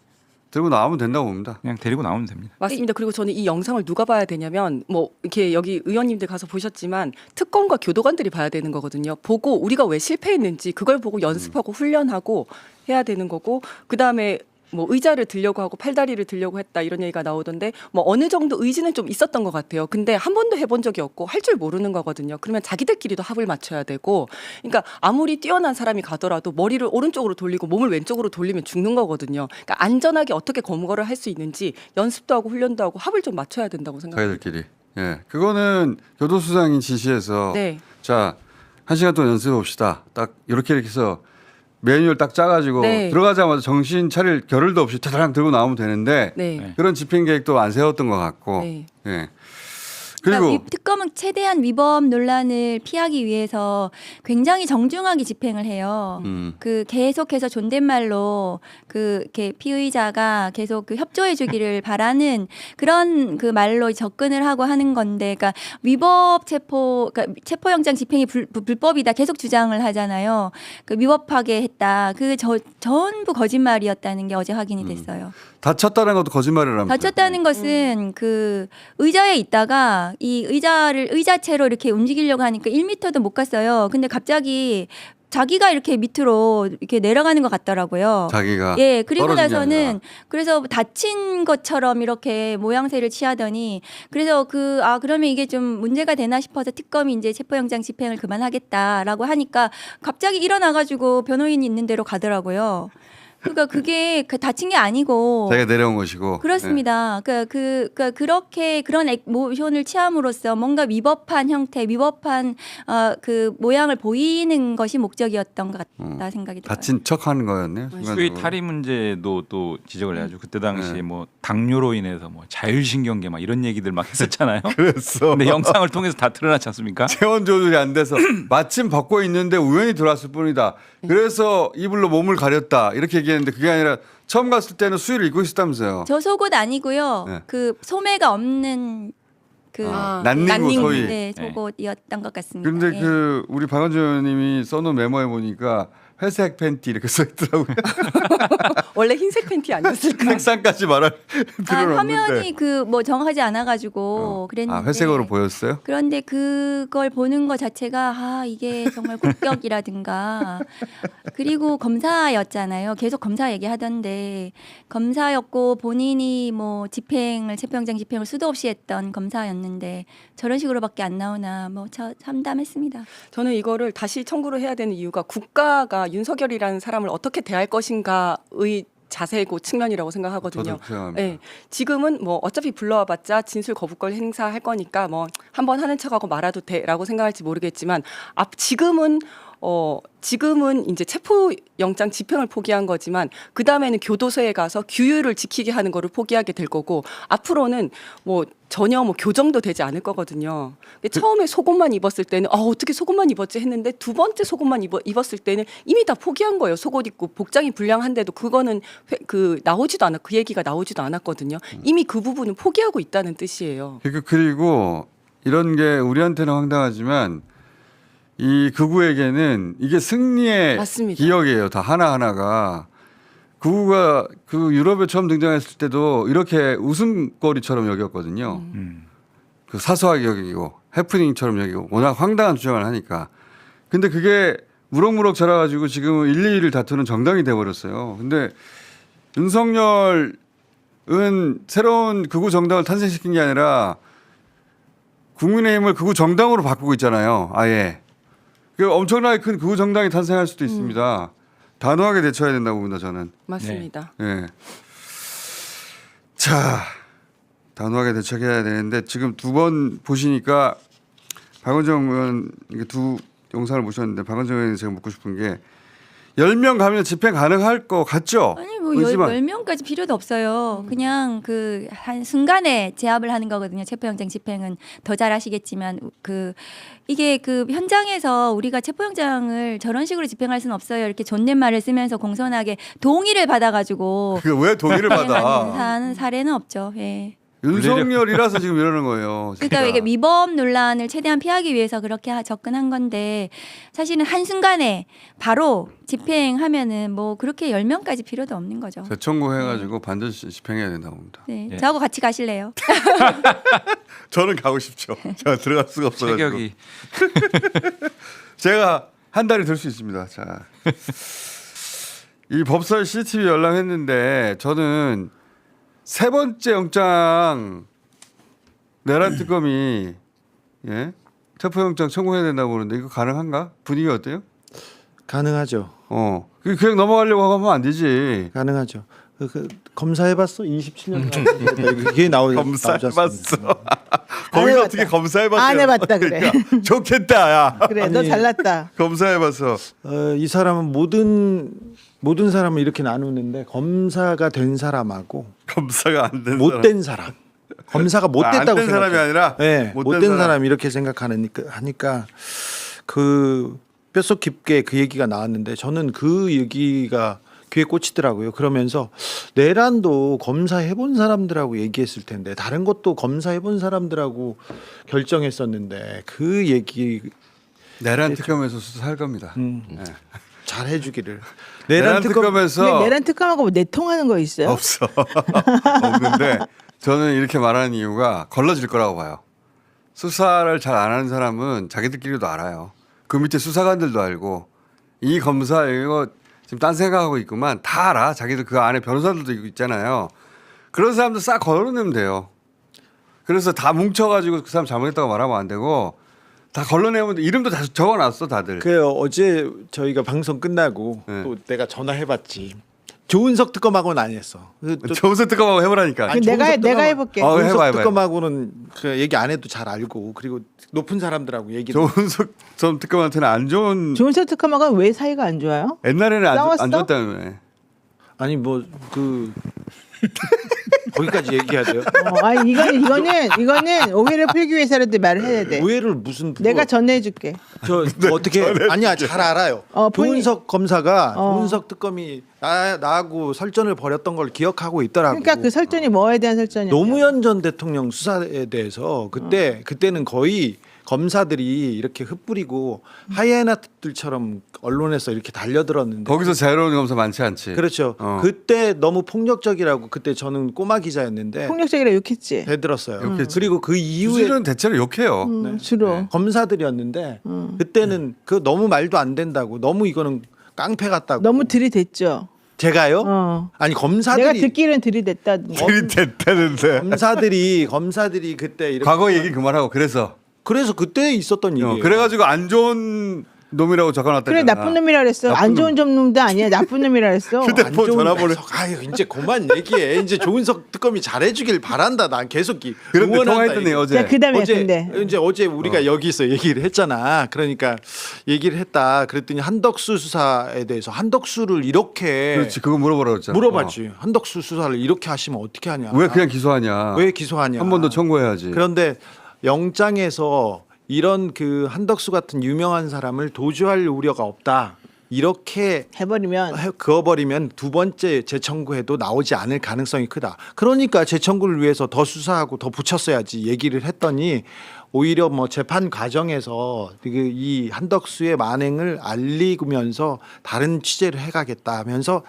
들고 나오면 된다고 봅니다. 그냥 데리고 나오면 됩니다. 맞습니다. 그리고 저는 이 영상을 누가 봐야 되냐면 뭐 이렇게 여기 의원님들 가서 보셨지만 특검과 교도관들이 봐야 되는 거거든요. 보고 우리가 왜 실패했는지 그걸 보고 연습하고 훈련하고 해야 되는 거고 그다음에 뭐 의자를 들려고 하고 팔다리를 들려고 했다 이런 얘기가 나오던데 뭐 어느 정도 의지는 좀 있었던 것 같아요. 근데 한 번도 해본 적이 없고 할 줄 모르는 거거든요. 그러면 자기들끼리도 합을 맞춰야 되고 그러니까 아무리 뛰어난 사람이 가더라도 머리를 오른쪽으로 돌리고 몸을 왼쪽으로 돌리면 죽는 거거든요. 그러니까 안전하게 어떻게 검거를 할 수 있는지 연습도 하고 훈련도 하고 합을 좀 맞춰야 된다고 생각합니다. 자기들끼리. 예, 그거는 교도소장이 지시해서 네. 자 1시간 동안 연습해 봅시다. 딱 이렇게 해서 매뉴얼 딱 짜가지고 네. 들어가자마자 정신 차릴 겨를도 없이 타다랑 들고 나오면 되는데 네. 그런 집행 계획도 안 세웠던 것 같고. 네. 예. 그러니까 그리고 이 특검은 최대한 위법 논란을 피하기 위해서 굉장히 정중하게 집행을 해요. 그 계속해서 존댓말로 이렇게 피의자가 계속 그 협조해주기를 바라는 그런 그 말로 접근을 하고 하는 건데, 그러니까 그러니까 체포영장 집행이 불법이다 계속 주장을 하잖아요. 그 위법하게 했다. 전부 거짓말이었다는 게 어제 확인이 됐어요. 다쳤다는 것도 거짓말이라면서요. 다쳤다는 것은 그 의자에 있다가 이 의자채로 이렇게 움직이려고 하니까 1m도 못 갔어요. 근데 갑자기 자기가 이렇게 밑으로 이렇게 내려가는 것 같더라고요. 자기가 예, 그리고 떨어진 게 나서는 아니라. 그래서 다친 것처럼 이렇게 모양새를 취하더니 그래서 그러면 이게 좀 문제가 되나 싶어서 특검이 이제 체포영장 집행을 그만하겠다라고 하니까 갑자기 일어나가지고 변호인이 있는 대로 가더라고요. 그러니까 그게 다친 게 아니고 자기가 내려온 것이고. 그렇습니다. 그러니까 그렇게 그런 모션을 취함으로써 뭔가 위법한 형태, 위법한 그 모양을 보이는 것이 목적이었던 것 같다 생각이 들어요. 다친 척하는 거였네요. 수의 탈의 문제도 또 지적을 해가지고 그때 당시에 뭐 당뇨로 인해서 뭐 자율신경계 막 이런 얘기들 막 했었잖아요. 그랬어. 근데 영상을 통해서 다 드러나지 않습니까? 체온 조절이 안 돼서 마침 벗고 있는데 우연히 들어왔을 뿐이다. 그래서 이불로 몸을 가렸다. 이렇게 얘기했는데 그게 아니라 처음 갔을 때는 수의를 입고 있었다면서요. 저 속옷 아니고요. 네. 그 소매가 없는 그 난닝구 소위. 네, 속옷이었던 것 같습니다. 그런데 예. 그 우리 박원준 의원님이 써놓은 메모에 보니까 회색 팬티 이렇게 써 있더라고요. 원래 흰색 팬티 아니었을까? 색상까지 말할 필요는 화면이 없는데. 그 뭐 정하지 않아가지고 그랬는데. 회색으로 보였어요? 그런데 그걸 보는 것 자체가 이게 정말 국격이라든가 그리고 검사였잖아요. 계속 검사 얘기하던데 검사였고 본인이 뭐 체포영장 집행을 수도 없이 했던 검사였는데 저런 식으로밖에 안 나오나 뭐 참담했습니다. 저는 이거를 다시 청구를 해야 되는 이유가 국가가 윤석열이라는 사람을 어떻게 대할 것인가의 자세고 측면이라고 생각하거든요. 저도 생각합니다. 네, 지금은 뭐 어차피 불러와봤자 진술 거부권 행사할 거니까 뭐 한번 하는 척하고 말아도 돼라고 생각할지 모르겠지만 지금은 이제 체포영장 집행을 포기한 거지만 그 다음에는 교도소에 가서 규율을 지키게 하는 거를 포기하게 될 거고 앞으로는 뭐 전혀 뭐 교정도 되지 않을 거거든요. 처음에 속옷만 입었을 때는 어떻게 속옷만 입었지 했는데 두 번째 속옷만 입었을 때는 이미 다 포기한 거예요. 속옷 입고 복장이 불량한데도 그거는 그 얘기가 나오지도 않았거든요. 이미 그 부분은 포기하고 있다는 뜻이에요. 그리고 이런 게 우리한테는 황당하지만 이 극우에게는 이게 승리의 맞습니다. 기억이에요. 다 하나하나가. 극우가 그 유럽에 처음 등장했을 때도 이렇게 웃음거리처럼 여겼거든요. 그 사소하게 여기고 해프닝처럼 여기고 워낙 황당한 주장을 하니까. 근데 그게 무럭무럭 자라가지고 지금은 1, 2위를 다투는 정당이 돼버렸어요. 근데 윤석열은 새로운 극우 정당을 탄생시킨 게 아니라 국민의힘을 극우 정당으로 바꾸고 있잖아요. 아예. 그 엄청나게 큰 극우 정당이 탄생할 수도 있습니다. 단호하게 대처해야 된다고 봅니다. 저는. 맞습니다. 네. 자, 단호하게 대처해야 되는데 지금 두 번 보시니까 박원정 의원 두 영상을 보셨는데 박원정 의원이 제가 묻고 싶은 게 10명 가면 집행 가능할 것 같죠? 아니 뭐 10명까지 필요도 없어요. 그냥 그 한 순간에 제압을 하는 거거든요. 체포영장 집행은 더 잘 아시겠지만 이게 그 현장에서 우리가 체포영장을 저런 식으로 집행할 수는 없어요. 이렇게 존댓말을 쓰면서 공손하게 동의를 받아가지고 그 왜 동의를 받아? 하는 사례는 없죠. 예. 윤석열이라서 지금 이러는 거예요. 그러니까 이게 위법 논란을 최대한 피하기 위해서 그렇게 접근한 건데 사실은 한순간에 바로 집행하면은 뭐 그렇게 10명까지 필요도 없는 거죠. 재청구해가지고 반드시 집행해야 된다고 봅니다. 네, 저하고 같이 가실래요? 저는 가고 싶죠. 제가 들어갈 수가 없어가지고. 체격이. 제가 한 달이 될 수 있습니다. 자, 이 법사위 CCTV 연락했는데 저는 세 번째 영장 내란 특검이 체포영장 청구해야 된다고 그러는데 이거 가능한가? 분위기 어때요? 가능하죠. 그냥 넘어가려고 하면 안 되지. 가능하죠. 검사해봤어? 27년 이게 나오지 검사해봤어. 거기서 어떻게 검사해봤어? 안 해봤다 그래. 그러니까 좋겠다, 야. 그래, 너 잘났다. 검사해봤어. 이 사람은 모든 사람을 이렇게 나누는데 검사가 된 사람하고 검사가 안 된 못된 사람. 검사가 못됐다고 안된 사람이 아니라 네, 못된 사람 이렇게 생각하니까 그 뼛속 깊게 그 얘기가 나왔는데 저는 그 얘기가 귀에 꽂히더라고요. 그러면서 내란도 검사해본 사람들하고 얘기했을 텐데 다른 것도 검사해본 사람들하고 결정했었는데 그 얘기 내란 특검에서 수사할 겁니다. 잘 해주기를. 내란 특검에서 내란 특검하고 뭐 내통하는 거 있어요? 없어. 없는데 저는 이렇게 말하는 이유가 걸러질 거라고 봐요. 수사를 잘 안 하는 사람은 자기들끼리도 알아요. 그 밑에 수사관들도 알고 이 검사 이거 지금 딴 생각하고 있구만. 다 알아. 자기들 그 안에 변호사들도 있잖아요. 그런 사람들 싹 걸러내면 돼요. 그래서 다 뭉쳐가지고 그 사람 잘못했다고 말하면 안 되고 다 걸러내면 이름도 다 적어놨어 다들. 그 어제 저희가 방송 끝나고 또 내가 전화해봤지. 조은석 특검하고는 안 했어. 조은석 특검하고 해보라니까. 아니, 내가 특검하고- 해볼게. 조은석 해봐. 특검하고는 그 얘기 안 해도 잘 알고 그리고 높은 사람들하고 얘기. 조은석 전 특검한테는 안 좋은. 조은석 특검하고 왜 사이가 안 좋아요? 옛날에는 싸웠어? 안 좋았다며. 아니 뭐 그 거기까지 얘기해야 돼요? 아니 이거는 오해를 풀기 위해서라도 말을 해야 돼. 오해를 무슨? 내가 전해줄게. 저 어떻게? 아니야 잘 알아요. 조은석 검사가 조은석 특검이 나하고 설전을 벌였던 걸 기억하고 있더라고. 그러니까 그 설전이 뭐에 대한 설전이야? 노무현 전 대통령 수사에 대해서 그때는 거의 검사들이 이렇게 흩뿌리고 하이에나들처럼 언론에서 이렇게 달려들었는데 거기서 자유로운 검사 많지 않지. 그렇죠. 그때 너무 폭력적이라고 그때 저는 꼬마 기자였는데 폭력적이라 욕했지. 대들었어요. 그리고 그 이후에 수지는 대체로 욕해요. 주로 검사들이었는데 그때는 그 너무 말도 안 된다고 너무 이거는 깡패 같다고 너무 들이댔죠. 제가요? 아니 검사들이 내가 듣기는 들이댔다. 들이댔다는데 검사들이 그때 이렇게 과거 얘기 그만하고 그래서 그때 있었던 얘기예요. 그래가지고 안 좋은 놈이라고 적어놨다. 그래 나쁜 놈이라 그랬어. 안 좋은 놈도 아니야. 나쁜 놈이라 그랬어. 휴대폰 전화번호. 아유 이제 그만 얘기해. 이제 조은석 특검이 잘해주길 바란다. 난 계속 그런데 응원한다, 통화했더니 이거. 어제. 자, 그다음에 근데 어제 우리가 여기서 얘기를 했잖아. 그러니까 얘기를 했다. 그랬더니 한덕수 수사에 대해서 한덕수를 이렇게 그렇지 그거 물어보라고 했잖아. 물어봤지. 한덕수 수사를 이렇게 하시면 어떻게 하냐. 왜 그냥 기소하냐. 왜 기소하냐. 한 번 더 청구해야지. 그런데 영장에서 이런 그 한덕수 같은 유명한 사람을 도주할 우려가 없다. 이렇게 그어버리면 두 번째 재청구해도 나오지 않을 가능성이 크다. 그러니까 재청구를 위해서 더 수사하고 더 붙였어야지 얘기를 했더니 오히려 뭐 재판 과정에서 이 한덕수의 만행을 알리면서 다른 취재를 해가겠다 하면서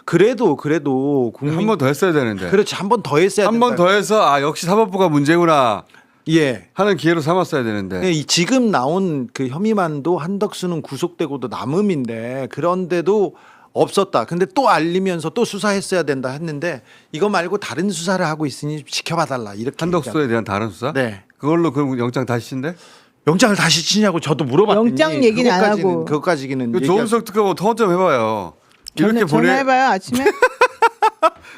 그래도 국민 한 번 더 했어야 되는데. 그렇지 한 번 더 했어야 한 번 더 해서 역시 사법부가 문제구나. 예. 하는 기회로 삼았어야 되는데. 네, 지금 나온 그 혐의만도 한덕수는 구속되고도 남음인데 그런데도 없었다. 근데 또 알리면서 또 수사했어야 된다 했는데 이거 말고 다른 수사를 하고 있으니 지켜봐달라 이렇게. 한덕수에 대한 다른 수사? 네. 그걸로 그럼 영장 다시 친대? 영장을 다시 치냐고 저도 물어봤더니 영장 얘기는 안 하고. 그것까지는 그 조은석 특검 통화 좀 해봐요. 이렇게 전화해봐요 아침에.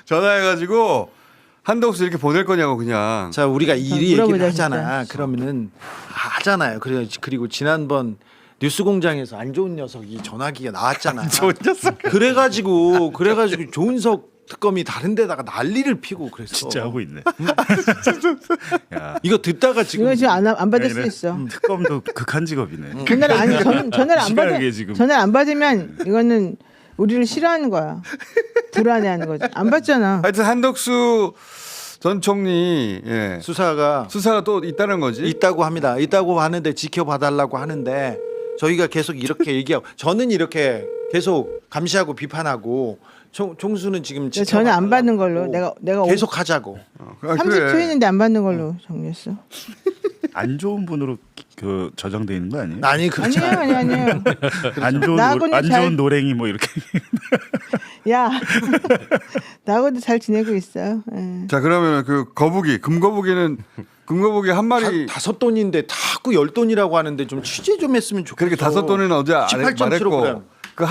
전화해가지고 한덕수 이렇게 보낼 거냐고 그냥. 자 우리가 이리 얘기를 물어보자, 하잖아. 그러면은 하잖아요. 그리고 지난번 뉴스공장에서 안 좋은 녀석이 전화기가 나왔잖아. 안 좋은 녀석. 그래가지고 조은석 특검이 다른 데다가 난리를 피고 그랬어. 진짜 하고 있네. 이거 듣다가 지금 이거 지금 안 받을 수 있어. 특검도 극한 직업이네. 전화를 안 받으면 이거는 우리를 싫어하는 거야. 불안해하는 거지. 안 받잖아. 하여튼 한덕수 전 총리 수사가 또 있다는 거지. 있다고 합니다. 있다고 하는데 지켜봐달라고 하는데 저희가 계속 이렇게 얘기하고 저는 이렇게 계속 감시하고 비판하고 총수는 지금 전화 안 받는 걸로 내가 계속 하자고. 30초 했는데 안 받는 걸로 정리했어. 안 좋은 분으로 그 저장돼 있는 거 아니에요? 아니 그렇지 아니에요. 안 좋은 노랭이 뭐 이렇게. 야, 나하고도 잘 지내고 있어요. 예. 자 그러면 그 금거북이 한 마리 5돈인데 자꾸 10돈이라고 하는데 좀 취재 좀 했으면 좋겠어. 그렇게 5돈은 어제 18.75g. 말했고 그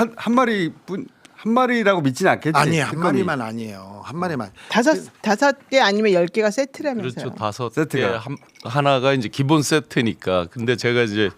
한 마리라고 믿지는 않겠지. 아니에요. 한 마리만 아니에요. 한 마리만. 5개 아니면 10개가 세트라면서요. 그렇죠. 5개 하나가 이제 기본 세트니까. 근데 제가 이제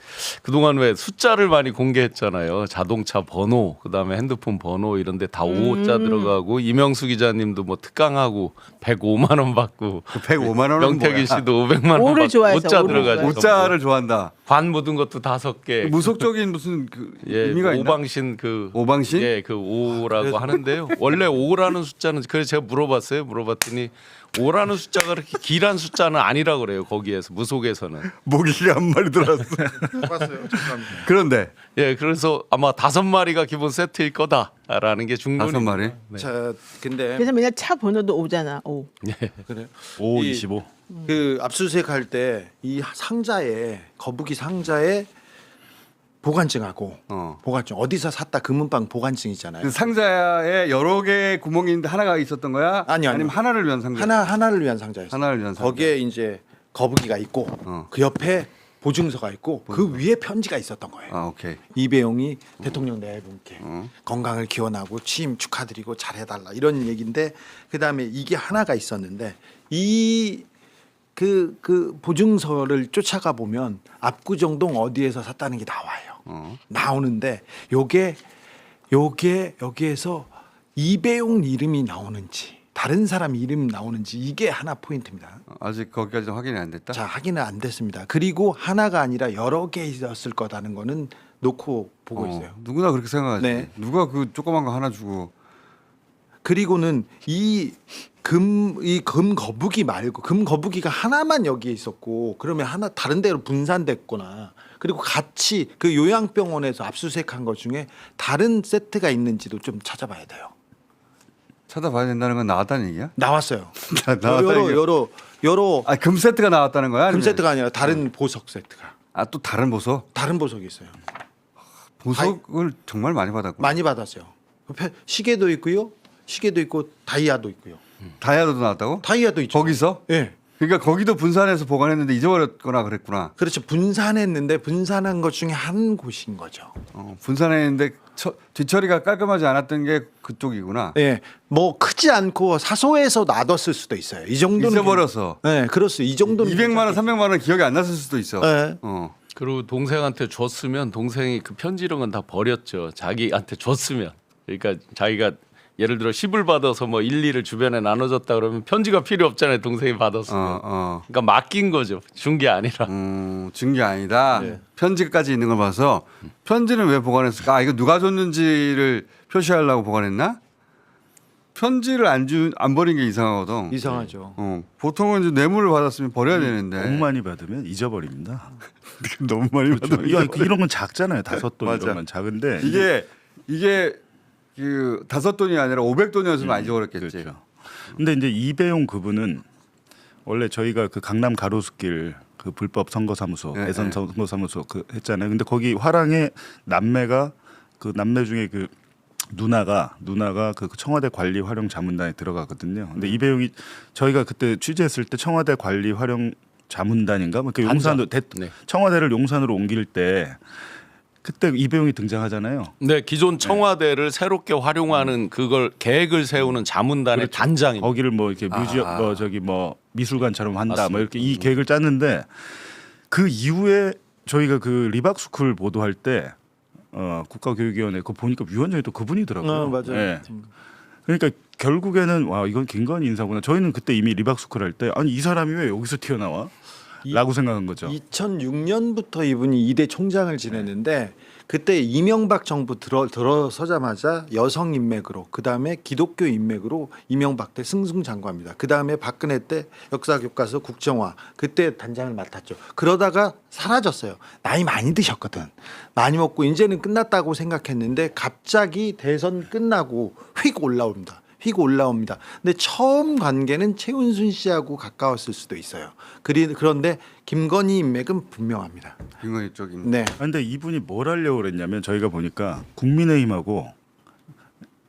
그동안 왜 숫자를 많이 공개했잖아요. 자동차 번호, 그다음에 핸드폰 번호 이런 데 다 5자 들어가고 이명수 기자님도 뭐 특강하고 105만 원 받고 105만 원은 명태균 씨도 500만 원 받고 5자 들어가지고 5자를 좋아한다. 관 묻은 것도 5개. 무속적인 무슨 의미가 있나? 오방신 오방신? 예, 그 5라고 하는데요. 원래 5라는 숫자는 그래서 제가 물어봤더니 5라는 숫자가 그렇게 길한 숫자는 아니라고 그래요. 거기에서 무속에서는. 모기가 한 마리 들어왔어. 봤어요. 죄송합니다. 그런데 예, 그래서 아마 5마리가 기본 세트일 거다라는 게 중론입니다. 5마리. 네. 자, 근데 그래서 맨날 차 번호도 5잖아. 5. 예. 그래요. 5, 25. 그 압수수색 할 때 이 상자에 거북이 상자에 보관증하고 보관증 어디서 샀다 금은방 보관증 있잖아요. 그 상자에 여러 개 구멍이 있는데 하나가 있었던 거야? 아니요. 아니면 하나를 위한 상자? 하나를 위한 상자였어요. 하나를 위한 상자. 거기에 이제 거북이가 있고 그 옆에 보증서가 있고 그 위에 편지가 있었던 거예요. 아, 오케이. 이배용이 대통령 네 분께 건강을 기원하고 취임 축하드리고 잘해달라 이런 얘기인데 그 다음에 이게 하나가 있었는데 이 그 보증서를 쫓아가 보면 압구정동 어디에서 샀다는 게 나와요. 나오는데 요게 여기에서 이배용 이름이 나오는지 다른 사람 이름 나오는지 이게 하나 포인트입니다. 아직 거기까지 확인이 안 됐다? 자, 확인은 안 됐습니다. 그리고 하나가 아니라 여러 개 있었을 거라는 거는 놓고 보고 있어요. 누구나 그렇게 생각하지. 네. 누가 그 조그만 거 하나 주고. 그리고는 이 금 거북이 말고 금 거북이가 하나만 여기에 있었고 그러면 하나 다른 데로 분산됐거나 그리고 같이 그 요양병원에서 압수수색한 것 중에 다른 세트가 있는지도 좀 찾아봐야 돼요. 찾아봐야 된다는 건 나왔다는 얘기야? 나왔어요. 여러 금 세트가 나왔다는 거야? 금 세트가 아니라 다른 보석 세트가. 아, 또 다른 보석? 다른 보석이 있어요. 보석을 정말 많이 받았고. 많이 받았어요. 시계도 있고요. 시계도 있고 다이아도 있고요. 다이아도 나왔다고? 다이아도 있죠. 거기서? 네. 그러니까 거기도 분산해서 보관했는데 잊어버렸거나 그랬구나. 그렇죠. 분산했는데 분산한 것 중에 한 곳인 거죠. 분산했는데 뒤처리가 깔끔하지 않았던 게 그쪽이구나. 네, 뭐 크지 않고 사소해서 놔뒀을 수도 있어요. 이 정도는 잊어버려서. 네, 그렇습니다. 이 정도는 200만 원, 300만 원 기억이 안 났을 수도 있어. 네. 그리고 동생한테 줬으면 동생이 그 편지 이런 건 다 버렸죠. 자기한테 줬으면. 그러니까 자기가 예를 들어 10을 받아서 뭐 1, 2를 주변에 나눠줬다 그러면 편지가 필요 없잖아요. 동생이 받았으면. 그러니까 맡긴 거죠. 준 게 아니라. 준 게 아니다. 네. 편지까지 있는 걸 봐서 편지는 왜 보관했을까? 아, 이거 누가 줬는지를 표시하려고 보관했나? 편지를 안 버린 게 이상하거든. 이상하죠. 보통은 이제 뇌물을 받았으면 버려야 되는데. 너무 많이 받으면 잊어버립니다. 너무 많이 받으면. 야, 이런 건 작잖아요. 5돈 맞아. 이런 건 작은데 이게 그 5돈이 아니라 500돈이었으면 잊어버렸겠지. 그렇죠. 근데 이제 이배용 그분은 원래 저희가 그 강남 가로수길 그 불법 선거사무소, 대선 선거사무소 그 했잖아요. 근데 거기 화랑에 남매가 그 남매 중에 그 누나가 그 청와대 관리 활용 자문단에 들어가거든요. 근데 이배용이 저희가 그때 취재했을 때 청와대 관리 활용 자문단인가 뭐 용산으로 청와대를 용산으로 옮길 때 그때 이배용이 등장하잖아요. 네, 기존 청와대를 새롭게 활용하는 그걸 계획을 세우는 자문단의 그렇죠. 단장입니다. 거기를 뭐 이렇게 뭐 미술관처럼 한다, 맞습니다. 뭐 이렇게 이 계획을 짰는데 그 이후에 저희가 그 리박스쿨 보도할 때 국가교육위원회 그거 보니까 위원장이 또 그분이더라고요. 맞아요. 네. 그러니까 결국에는 와 이건 김건희 인사구나. 저희는 그때 이미 리박스쿨 할 때 아니 이 사람이 왜 여기서 튀어나와? 라고 생각한 거죠. 2006년부터 이분이 2대 총장을 지냈는데 그때 이명박 정부 들어서자마자 여성 인맥으로 그다음에 기독교 인맥으로 이명박 때 승승장구합니다. 그다음에 박근혜 때 역사교과서 국정화 그때 단장을 맡았죠. 그러다가 사라졌어요. 나이 많이 드셨거든. 많이 먹고 이제는 끝났다고 생각했는데 갑자기 대선 끝나고 휙 올라옵니다. 근데 처음 관계는 최은순 씨하고 가까웠을 수도 있어요. 그런데 김건희 인맥은 분명합니다. 김건희 쪽 인맥. 네. 그런데 이분이 뭘 하려고 그랬냐면 저희가 보니까 국민의힘하고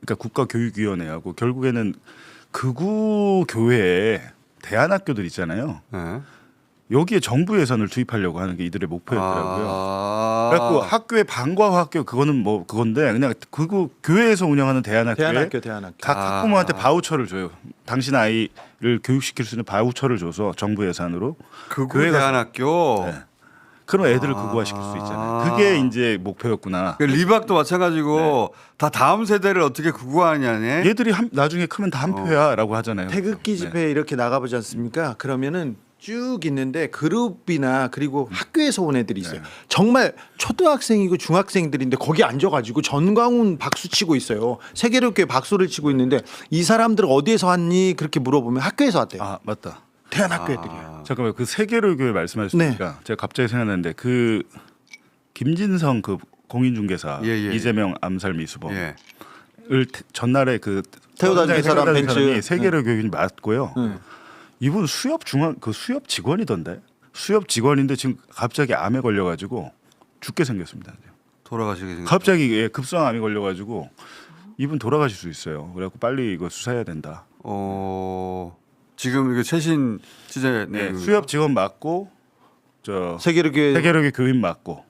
그러니까 국가교육위원회하고 결국에는 극우 교회에 대안학교들 있잖아요. 여기에 정부 예산을 투입하려고 하는 게 이들의 목표였더라고요. 그래갖고 학교의 방과후 학교 그거는 뭐 그건데 그냥 그 교회에서 운영하는 대안학교에 각 학부모한테 바우처를 줘요. 당신 아이를 교육시킬 수 있는 바우처를 줘서 정부 예산으로 교회 대안학교. 네. 그럼 애들을 극우화시킬 수 있잖아요. 그게 이제 목표였구나. 리박도 마찬가지고 다 다음 세대를 어떻게 극우화하냐네. 얘들이 나중에 크면 다 한 표야라고 하잖아요. 태극기 집회 이렇게 나가보지 않습니까? 그러면은 쭉 있는데 그룹이나 그리고 학교에서 온 애들이 있어요. 정말 초등학생이고 중학생들인데 거기 앉아가지고 전광훈 박수 치고 있어요. 세계롭게 박수를 치고 있는데 이 사람들 어디에서 왔니? 그렇게 물어보면 학교에서 왔대요. 아 맞다. 대안학교 애들이에요. 잠깐만 그 세계로교회 말씀하셨으니까 제가 갑자기 생각났는데 그 김진성 그 공인중개사 이재명 암살 미수범을 전날에 그 태워다준 사람 벤츠 세계로 교육이 맞고요. 이분 수협 직원이던데. 수협 직원인데 지금 갑자기 암에 걸려가지고 죽게 생겼습니다. 돌아가시게 생겼. 갑자기 급성암이 걸려가지고 이분 돌아가실 수 있어요. 그래갖고 빨리 이거 수사해야 된다. 지금 이거 최신 취재 수협 직원 맞고 저 세계력의 교인 맞고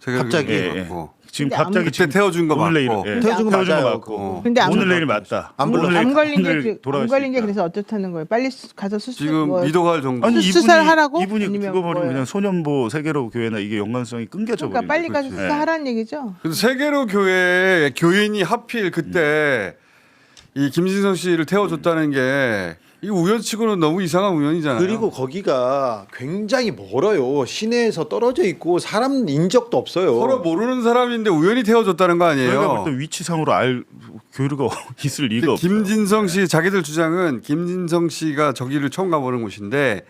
갑자기 맞고 지금 근데 갑자기 그때 태워준 거 오늘 내일 맞고. 태워준 거 맞아요. 맞고 근데 오늘 내일 맞다. 암 걸린 게 그래서 어떻다는 거예요? 빨리 가서 수술 지금 미도갈 정도. 아니 수사를 하라고? 이분이 아니면 죽어버리면 뭐예요? 그냥 소년보 세계로 교회나 이게 연관성이 끊겨져 그러니까 버리는 빨리 가서 거지. 수사하라는 얘기죠. 그래서 세계로 교회 교인이 하필 그때 이 김진성 씨를 태워줬다는 게 이 우연치고는 너무 이상한 우연이잖아요. 그리고 거기가 굉장히 멀어요. 시내에서 떨어져 있고 사람 인적도 없어요. 서로 모르는 사람인데 우연히 태워줬다는 거 아니에요? 저희가 볼 때 위치상으로 알 교류가 있을 리가 없어요. 김진성 씨 자기들 주장은 김진성 씨가 저기를 처음 가보는 곳인데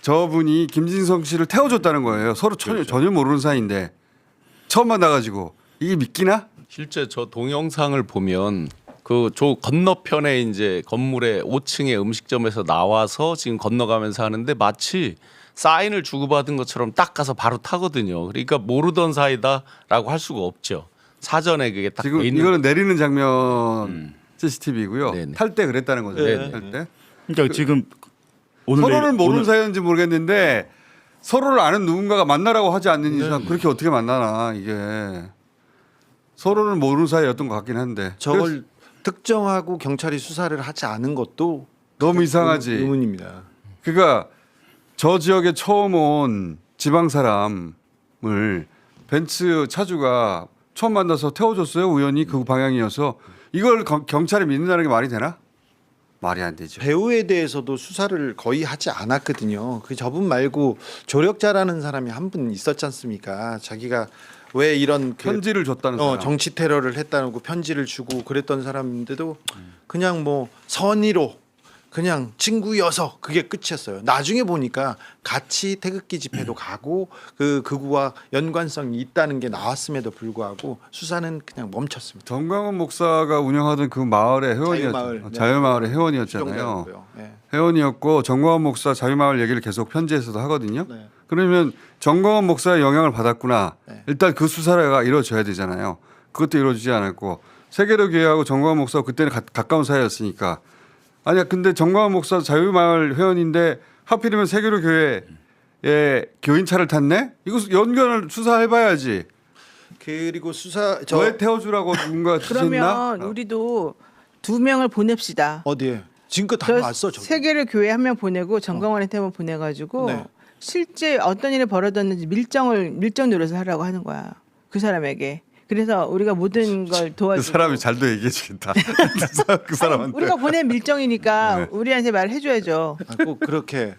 저분이 김진성 씨를 태워줬다는 거예요. 서로 전혀 모르는 사이인데 처음 만나가지고 이게 믿기나? 실제 저 동영상을 보면 그 저 건너편에 이제 건물의 5층의 음식점에서 나와서 지금 건너가면서 하는데 마치 사인을 주고받은 것처럼 딱 가서 바로 타거든요. 그러니까 모르던 사이다라고 할 수가 없죠. 사전에 그게 딱 지금 돼 있는 이거는 내리는 장면 CCTV고요. 네네. 탈 때 그랬다는 거죠. 네네. 탈 때. 그러니까 지금 오늘 서로를 내일- 모르는 오늘- 사이인지 모르겠는데 서로를 아는 누군가가 만나라고 하지 않는 이상 그렇게 어떻게 만나나 이게 서로는 모르는 사이였던 것 같긴 한데 저걸 특정하고 경찰이 수사를 하지 않은 것도 너무 이상하지. 의문입니다. 그러니까 저 지역에 처음 온 지방 사람을 벤츠 차주가 처음 만나서 태워줬어요. 우연히 그 방향이어서 이걸 경찰이 믿는다는 게 말이 되나? 말이 안 되죠. 배우에 대해서도 수사를 거의 하지 않았거든요. 그 저분 말고 조력자라는 사람이 한 분 있었지 않습니까? 자기가 왜 이런 편지를 줬다는 사람. 정치 테러를 했다고 편지를 주고 그랬던 사람인데도 그냥 뭐 선의로 그냥 친구여서 그게 끝이었어요. 나중에 보니까 같이 태극기 집회도 가고 그 극우와 연관성이 있다는 게 나왔음에도 불구하고 수사는 그냥 멈췄습니다. 정광훈 목사가 운영하던 그 마을의 회원이었죠. 자유마을의 회원이었잖아요. 정당이고요. 네. 회원이었고 정광훈 목사 자유마을 얘기를 계속 편지에서도 하거든요. 네. 그러면 정광훈 목사의 영향을 받았구나. 네. 일단 그 수사가 이루어져야 되잖아요. 그것도 이루어지지 않았고 세계로 교회하고 정광훈 목사가 그때는 가까운 사이였으니까 아니야. 근데 정광훈 목사 자유마을 회원인데 하필이면 세계로 교회에 교인차를 탔네? 이거 연관을 수사해봐야지. 그리고 왜 태워주라고 누군가 지시했나? 그러면 우리도 2명을 보냅시다. 어디에? 지금껏 다 왔어. 저기. 세계를 교회 한 명 보내고 정광원한테 한 명 보내가지고 네. 실제 어떤 일이 벌어졌는지 밀정 노릇을 하라고 하는 거야. 그 사람에게. 그래서 우리가 모든 걸 그 도와주고 사람이 잘도 얘기해주겠다. 그 사람한테. 우리가 보낸 밀정이니까 우리한테 말해줘야죠. 꼭 그렇게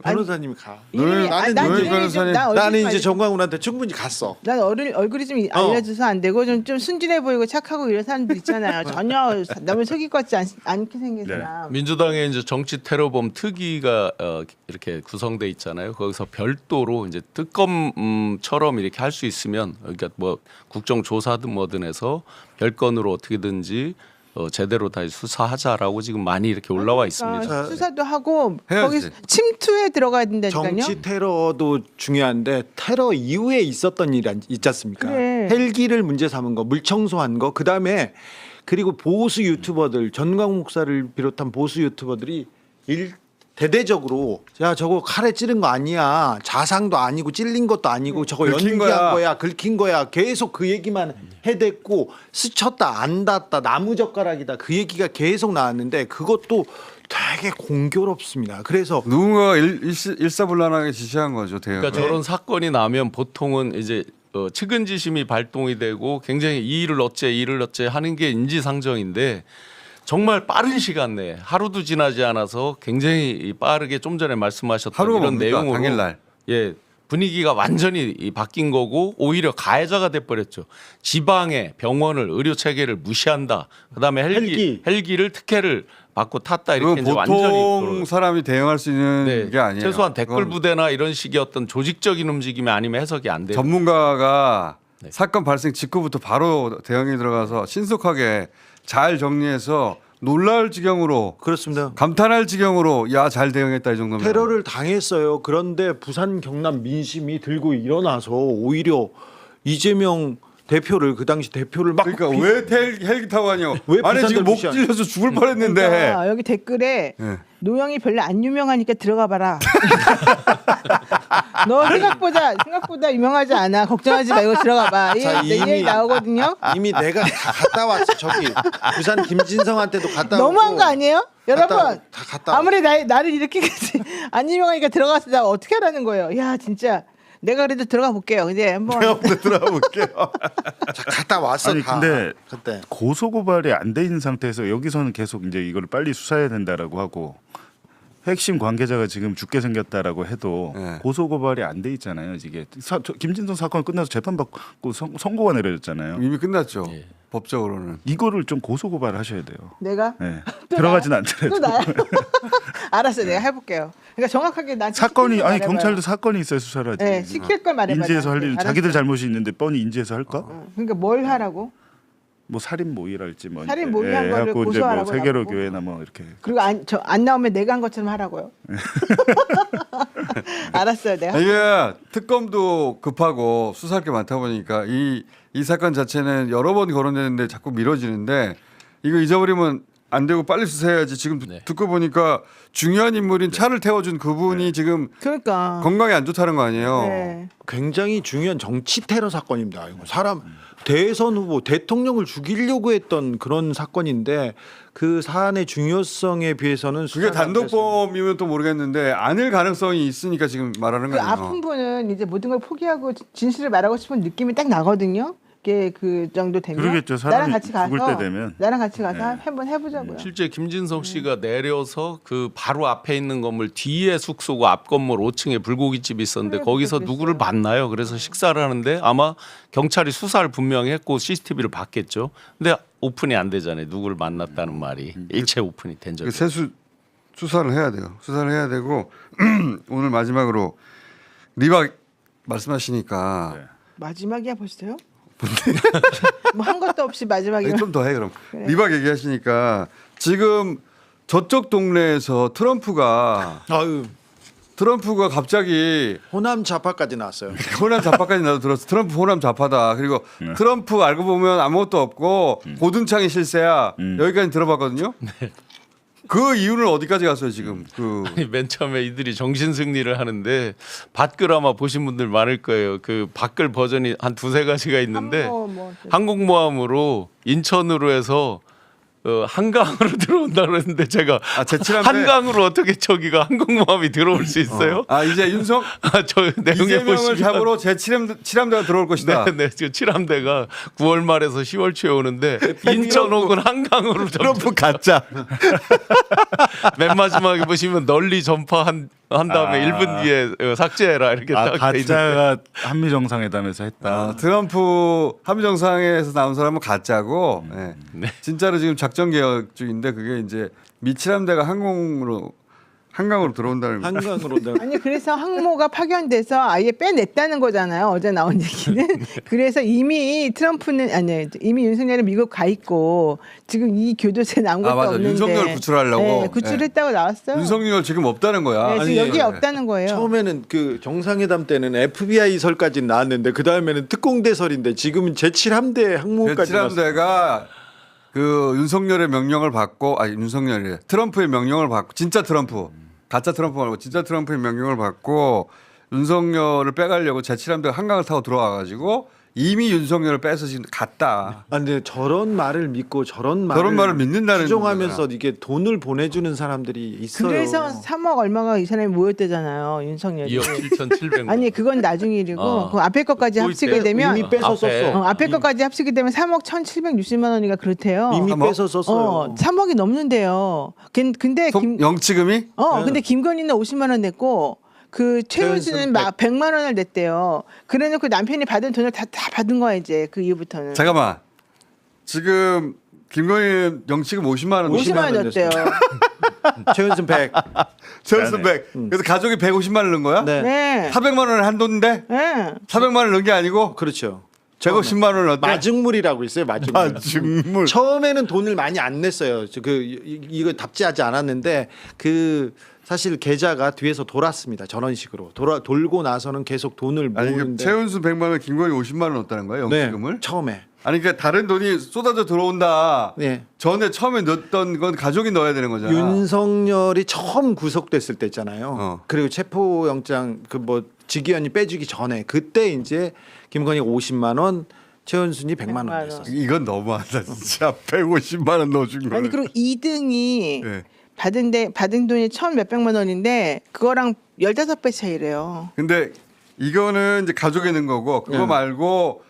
변호사님이 가. 이름이- 나는 이제 말고. 정광훈한테 충분히 갔어. 난 얼굴이 좀 알려줘서 안 되고 좀 순진해 보이고 착하고 이런 사람들 있잖아요. 전혀 남을 속일 것 같지 않게 생긴 사람. 민주당의 이제 정치 테러범 특위가 이렇게 구성돼 있잖아요. 거기서 별도로 이제 특검처럼 이렇게 할 수 있으면 그러니까 뭐 국정조사든 뭐든 해서 별건으로 어떻게든지 제대로 다시 수사하자라고 지금 많이 이렇게 올라와 있습니다. 수사도 하고 해야지. 거기 침투에 들어가야 된다니까요. 정치 테러도 중요한데 테러 이후에 있었던 일 있지 않습니까? 그래. 헬기를 문제 삼은 거, 물 청소한 거, 그 다음에 그리고 보수 유튜버들, 전광훈 목사를 비롯한 보수 유튜버들이 대대적으로 야 저거 칼에 찌른 거 아니야, 자상도 아니고 찔린 것도 아니고 저거 긁힌 연기한 거야. 거야, 긁힌 거야, 계속 그 얘기만 해댔고 스쳤다 안 닿았다 나무젓가락이다 그 얘기가 계속 나왔는데 그것도 되게 공교롭습니다. 그래서 누군가가 일사불란하게 지시한 거죠. 대응. 그러니까 저런 사건이 나면 보통은 이제 측은지심이 발동이 되고 굉장히 이 일을 어째 하는 게 인지상정인데 정말 빠른 시간 내에 하루도 지나지 않아서 굉장히 빠르게 좀 전에 말씀하셨던 하루가 이런 뭡니까? 내용으로 당일날. 분위기가 완전히 바뀐 거고 오히려 가해자가 돼버렸죠. 지방의 병원을 의료 체계를 무시한다. 그다음에 헬기를 특혜를 받고 탔다 이렇게 그건 이제 완전히 보통 사람이 대응할 수 있는 게 아니에요. 최소한 댓글 그건 부대나 이런 식의 어떤 조직적인 움직임이 아니면 해석이 안 돼요. 전문가가 사건 발생 직후부터 바로 대응에 들어가서 신속하게 잘 정리해서 놀랄 지경으로 그렇습니다. 감탄할 지경으로 야 잘 대응했다 이 정도면 테러를 당했어요. 그런데 부산 경남 민심이 들고 일어나서 오히려 이재명 대표를 그 당시 대표를 막 그러니까 왜 헬기 타고 가냐? 왜 아니 지금 목 부산들 찔려서 죽을 뻔했는데. 그러니까 여기 댓글에 네. 노영이 별로 안 유명하니까 들어가 봐라. 너 생각보다 유명하지 않아. 걱정하지 말고 들어가 봐. 자, 얘기 나오거든요. 이미 내가 다 갔다 왔어. 저기 부산 김진성한테도 갔다 왔고. 너무한 거 아니에요? 여러분 다 갔다 아무리 나를 이렇게까지 안 유명하니까 들어가서 나 어떻게 하라는 거예요? 야 진짜 내가 그래도 들어가 볼게요. 근데 한번 들어가 볼게요. 자, 갔다 왔어. 아니 다. 근데 그때 고소 고발이 안 돼 있는 상태에서 여기서는 계속 이제 이걸 빨리 수사해야 된다라고 하고 핵심 관계자가 지금 죽게 생겼다라고 해도 고소 고발이 안 돼 있잖아요. 이게 김진성 사건 끝나서 재판 받고 선고가 내려졌잖아요. 이미 끝났죠. 법적으로는. 이거를 좀 고소 고발하셔야 돼요. 내가 네. 들어가진 않더라도. 또 나야. 알았어, 내가 해볼게요. 그러니까 정확하게 난 사건이 아니 말해봐요. 경찰도 사건이 있어야 수사를 하지. 네, 시킬 걸 말해봐. 인지해서 할 일은 알았어. 자기들 잘못이 있는데 뻔히 인지해서 할까? 그러니까 뭘 하라고? 뭐 살인 모의랄지 뭐 살인 이제, 모의한 거를 해갖고 이제 고소하라고 뭐 세계로 하라고? 교회나 뭐 이렇게 그리고 안 나오면 내가 한 것처럼 하라고요. 알았어요, 내가. 이게 특검도 급하고 수사할 게 많다 보니까 이 사건 자체는 여러 번 거론되는데 자꾸 미뤄지는데 이거 잊어버리면 안 되고 빨리 수사해야지. 지금 듣고 보니까 중요한 인물인 차를 태워준 그분이 지금 그러니까 건강이 안 좋다는 거 아니에요. 네. 굉장히 중요한 정치 테러 사건입니다. 이거 사람 대선 후보 대통령을 죽이려고 했던 그런 사건인데 그 사안의 중요성에 비해서는 그게 단독범이면 또 모르겠는데 아닐 가능성이 있으니까 지금 말하는 그 거예요. 아픈 분은 이제 모든 걸 포기하고 진실을 말하고 싶은 느낌이 딱 나거든요. 이게 그 정도 되면 그러겠죠. 사람이 죽을 때 되면. 나랑 같이 가서 한번 해보자고요. 실제 김진성 씨가 내려서 그 바로 앞에 있는 건물 뒤에 숙소고 앞 건물 5층에 불고기집이 있었는데 그래, 거기서 그랬어요. 누구를 만나요. 그래서 식사를 하는데 아마 경찰이 수사를 분명히 했고 CCTV를 봤겠죠. 근데 오픈이 안 되잖아요. 누구를 만났다는 말이 일체 오픈이 된 적이. 세수 수사를 해야 돼요. 수사를 해야 되고 오늘 마지막으로 리박 말씀하시니까 마지막이야 벌써요? 뭐 한 것도 없이 마지막이야. 좀 더 해 그럼. 그래. 리박 얘기하시니까 지금 저쪽 동네에서 트럼프가 갑자기 호남 좌파까지 나왔어요. 호남 좌파까지 나도 들었어. 트럼프 호남 좌파다. 그리고 트럼프 알고 보면 아무것도 없고 고든창이 실세야. 여기까지 들어봤거든요. 그 이유는 어디까지 갔어요 지금? 아니, 맨 처음에 이들이 정신 승리를 하는데 밭글 아마 보신 분들 많을 거예요. 그 밭글 버전이 한 두세 가지가 있는데 항공모함으로 인천으로 해서 한강으로 들어온다고 했는데 제가 한강으로 어떻게 저기가 항공모함이 들어올 수 있어요? 이제 윤석 저 내용에 이재명을 보시면 잡으러 제7함대가 들어올 것이다. 네, 지금 7함대가 9월 말에서 10월 초에 오는데 인천 혹은 한강으로 트럼프 가짜. 맨 마지막에 보시면 널리 전파한 다음에 1분 뒤에 삭제해라 이렇게 딱 돼 있는데 가짜가 한미 정상회담에서 했다. 트럼프 한미 정상회에서 나온 사람은 가짜고 진짜로 지금 작전 개혁 중인데 그게 이제 미 7함대가 한강으로 들어온다는 한강으로 아니 그래서 항모가 파견돼서 아예 빼냈다는 거잖아요. 어제 나온 얘기는. 그래서 이미 이미 윤석열은 미국 가 있고 지금 이 교도소에 나온 것도 맞아. 없는데. 윤석열 구출하려고. 네, 구출했다고 나왔어요. 윤석열 지금 없다는 거야. 네, 지금 여기 없다는 거예요. 처음에는 그 정상회담 때는 FBI설까지 나왔는데 그 다음에는 특공대설인데 지금은 제7함대 항모까지 나왔어요. 제7함대가 그 윤석열의 명령을 받고 윤석열이 트럼프의 명령을 받고 진짜 트럼프 가짜 트럼프 말고 진짜 트럼프의 명령을 받고 윤석열을 빼가려고 제7함대가 한강을 타고 들어와가지고 이미 윤석열을 빼서 지금 갔다. 근데 저런 말을 믿고 저런 말을 믿는다는 추종하면서 거야. 이게 돈을 보내주는 사람들이 있어요. 그래서 3억 얼마가 이 사람이 모였대잖아요. 윤석열이. 2억 7,700만. 아니 그건 나중 일이고 그 앞에 것까지 또 합치게 있대요? 되면 이미 뺏어 썼어. 앞에 것까지 합치게 되면 3억 1,760만 원이가 그렇대요. 이미 뺏어 썼어요. 3억이 넘는데요. 근데 영치금이? 근데 김건희는 50만 원 냈고 그 최은수는 막 100만 원을 냈대요. 그래놓고 남편이 받은 돈을 다 받은 거야 이제 그 이후부터는. 잠깐만. 지금 김건희 영치금 50만 원. 50만 원 냈대요. 최은순 100. 최은순 100. 그래서 가족이 150만 원 넣은 거야? 네. 400만 원을 한 돈인데? 네. 400만 원 넣은 게 아니고? 그렇죠. 제가 10만 원을 넣었대? 마중물이라고 있어요. 마중물. 처음에는 돈을 많이 안 냈어요. 이거 답지하지 않았는데 그 사실 계좌가 뒤에서 돌았습니다. 저런 식으로 돌고 나서는 계속 돈을 아니 모으는데 최은수 100만 원, 김건희 50만 원 넣었다는 거예요? 영수증을? 네, 처음에. 아니 그러니까 다른 돈이 쏟아져 들어온다. 네. 전에 처음에 넣었던 건 가족이 넣어야 되는 거잖아. 윤석열이 처음 구속됐을 때 있잖아요. 그리고 체포영장 그 뭐 직위원이 빼주기 전에 그때 이제 김건희가 50만 원, 최은순이 100만 원 냈었어요. 이건 너무하다 진짜. 150만 원 넣어준 거. 아니 그리고 2등이 네. 받은 돈이 1,000 몇백만 원인데 그거랑 15배 차이래요. 근데 이거는 이제 가족에 넣은 거고 그거 네. 말고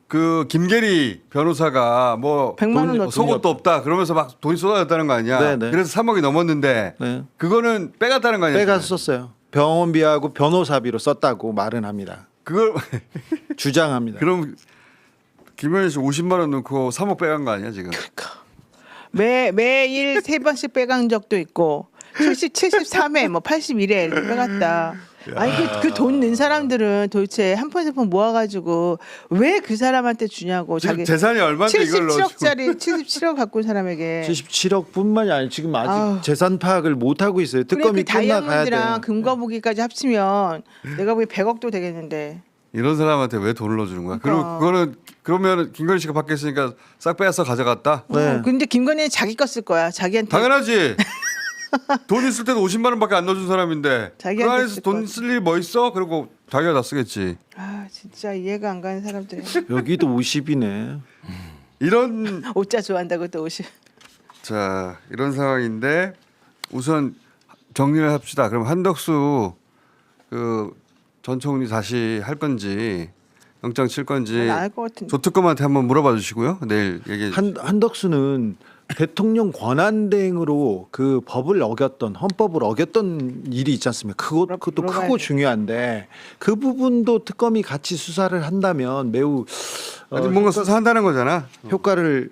그 김계리 변호사가 뭐 100만 원 넣었죠. 속옷도 없다 그러면서 막 돈이 쏟아졌다는 거 아니야. 네, 네. 그래서 3억이 넘었는데 네. 그거는 빼갔다는 거 아니야. 빼가서 썼어요. 병원비하고 변호사비로 썼다고 말은 합니다. 그걸 주장합니다. 그럼 김현희 씨 50만 원 넣고 3억 빼간 거 아니야 지금? 매일 3번씩 빼간 적도 있고 73회 뭐 81회 이렇게 빼갔다. 아니 그 돈 낸 사람들은 도대체 한 푼 세 푼 모아가지고 왜 그 사람한테 주냐고. 지금 재산이 얼마인데 이걸 넣어주고. 77억짜리 77억 갖고 온 사람에게. 77억뿐만이 아니고 지금 아직 아우. 재산 파악을 못 하고 있어요. 특검이 그래, 그 끝나가야 다이아몬드랑 돼. 금거북이까지 합치면 내가 보기 100억도 되겠는데. 이런 사람한테 왜 돈을 넣어주는 거야? 그리고 그러니까. 그거는 그러면 김건희 씨가 밖에 있으니까 싹 빼앗아 가져갔다. 근데 김건희는 자기 거 쓸 거야. 자기한테. 당연하지. 돈 있을 때도 50만 원밖에 안 넣어준 사람인데 그 자기한테 안에서 쓸 돈 쓸 일이 뭐 있어? 그리고 자기가 다 쓰겠지. 아 진짜 이해가 안 가는 사람들. 여기도 50이네. 이런 옷자 좋아한다고 또 50. 자 이런 상황인데 우선 정리를 합시다. 그럼 한덕수 그 전 총리 다시 할 건지 영장 칠 건지 안 할 것 같은데. 조특검한테 한번 물어봐 주시고요. 내일 얘기해 주시죠. 한덕수는 대통령 권한대행으로 그 법을 어겼던 헌법을 어겼던 일이 있지 않습니까? 그것도 물어봐야 크고 돼. 중요한데 그 부분도 특검이 같이 수사를 한다면 매우 아직 뭔가 수사한다는 거잖아. 효과를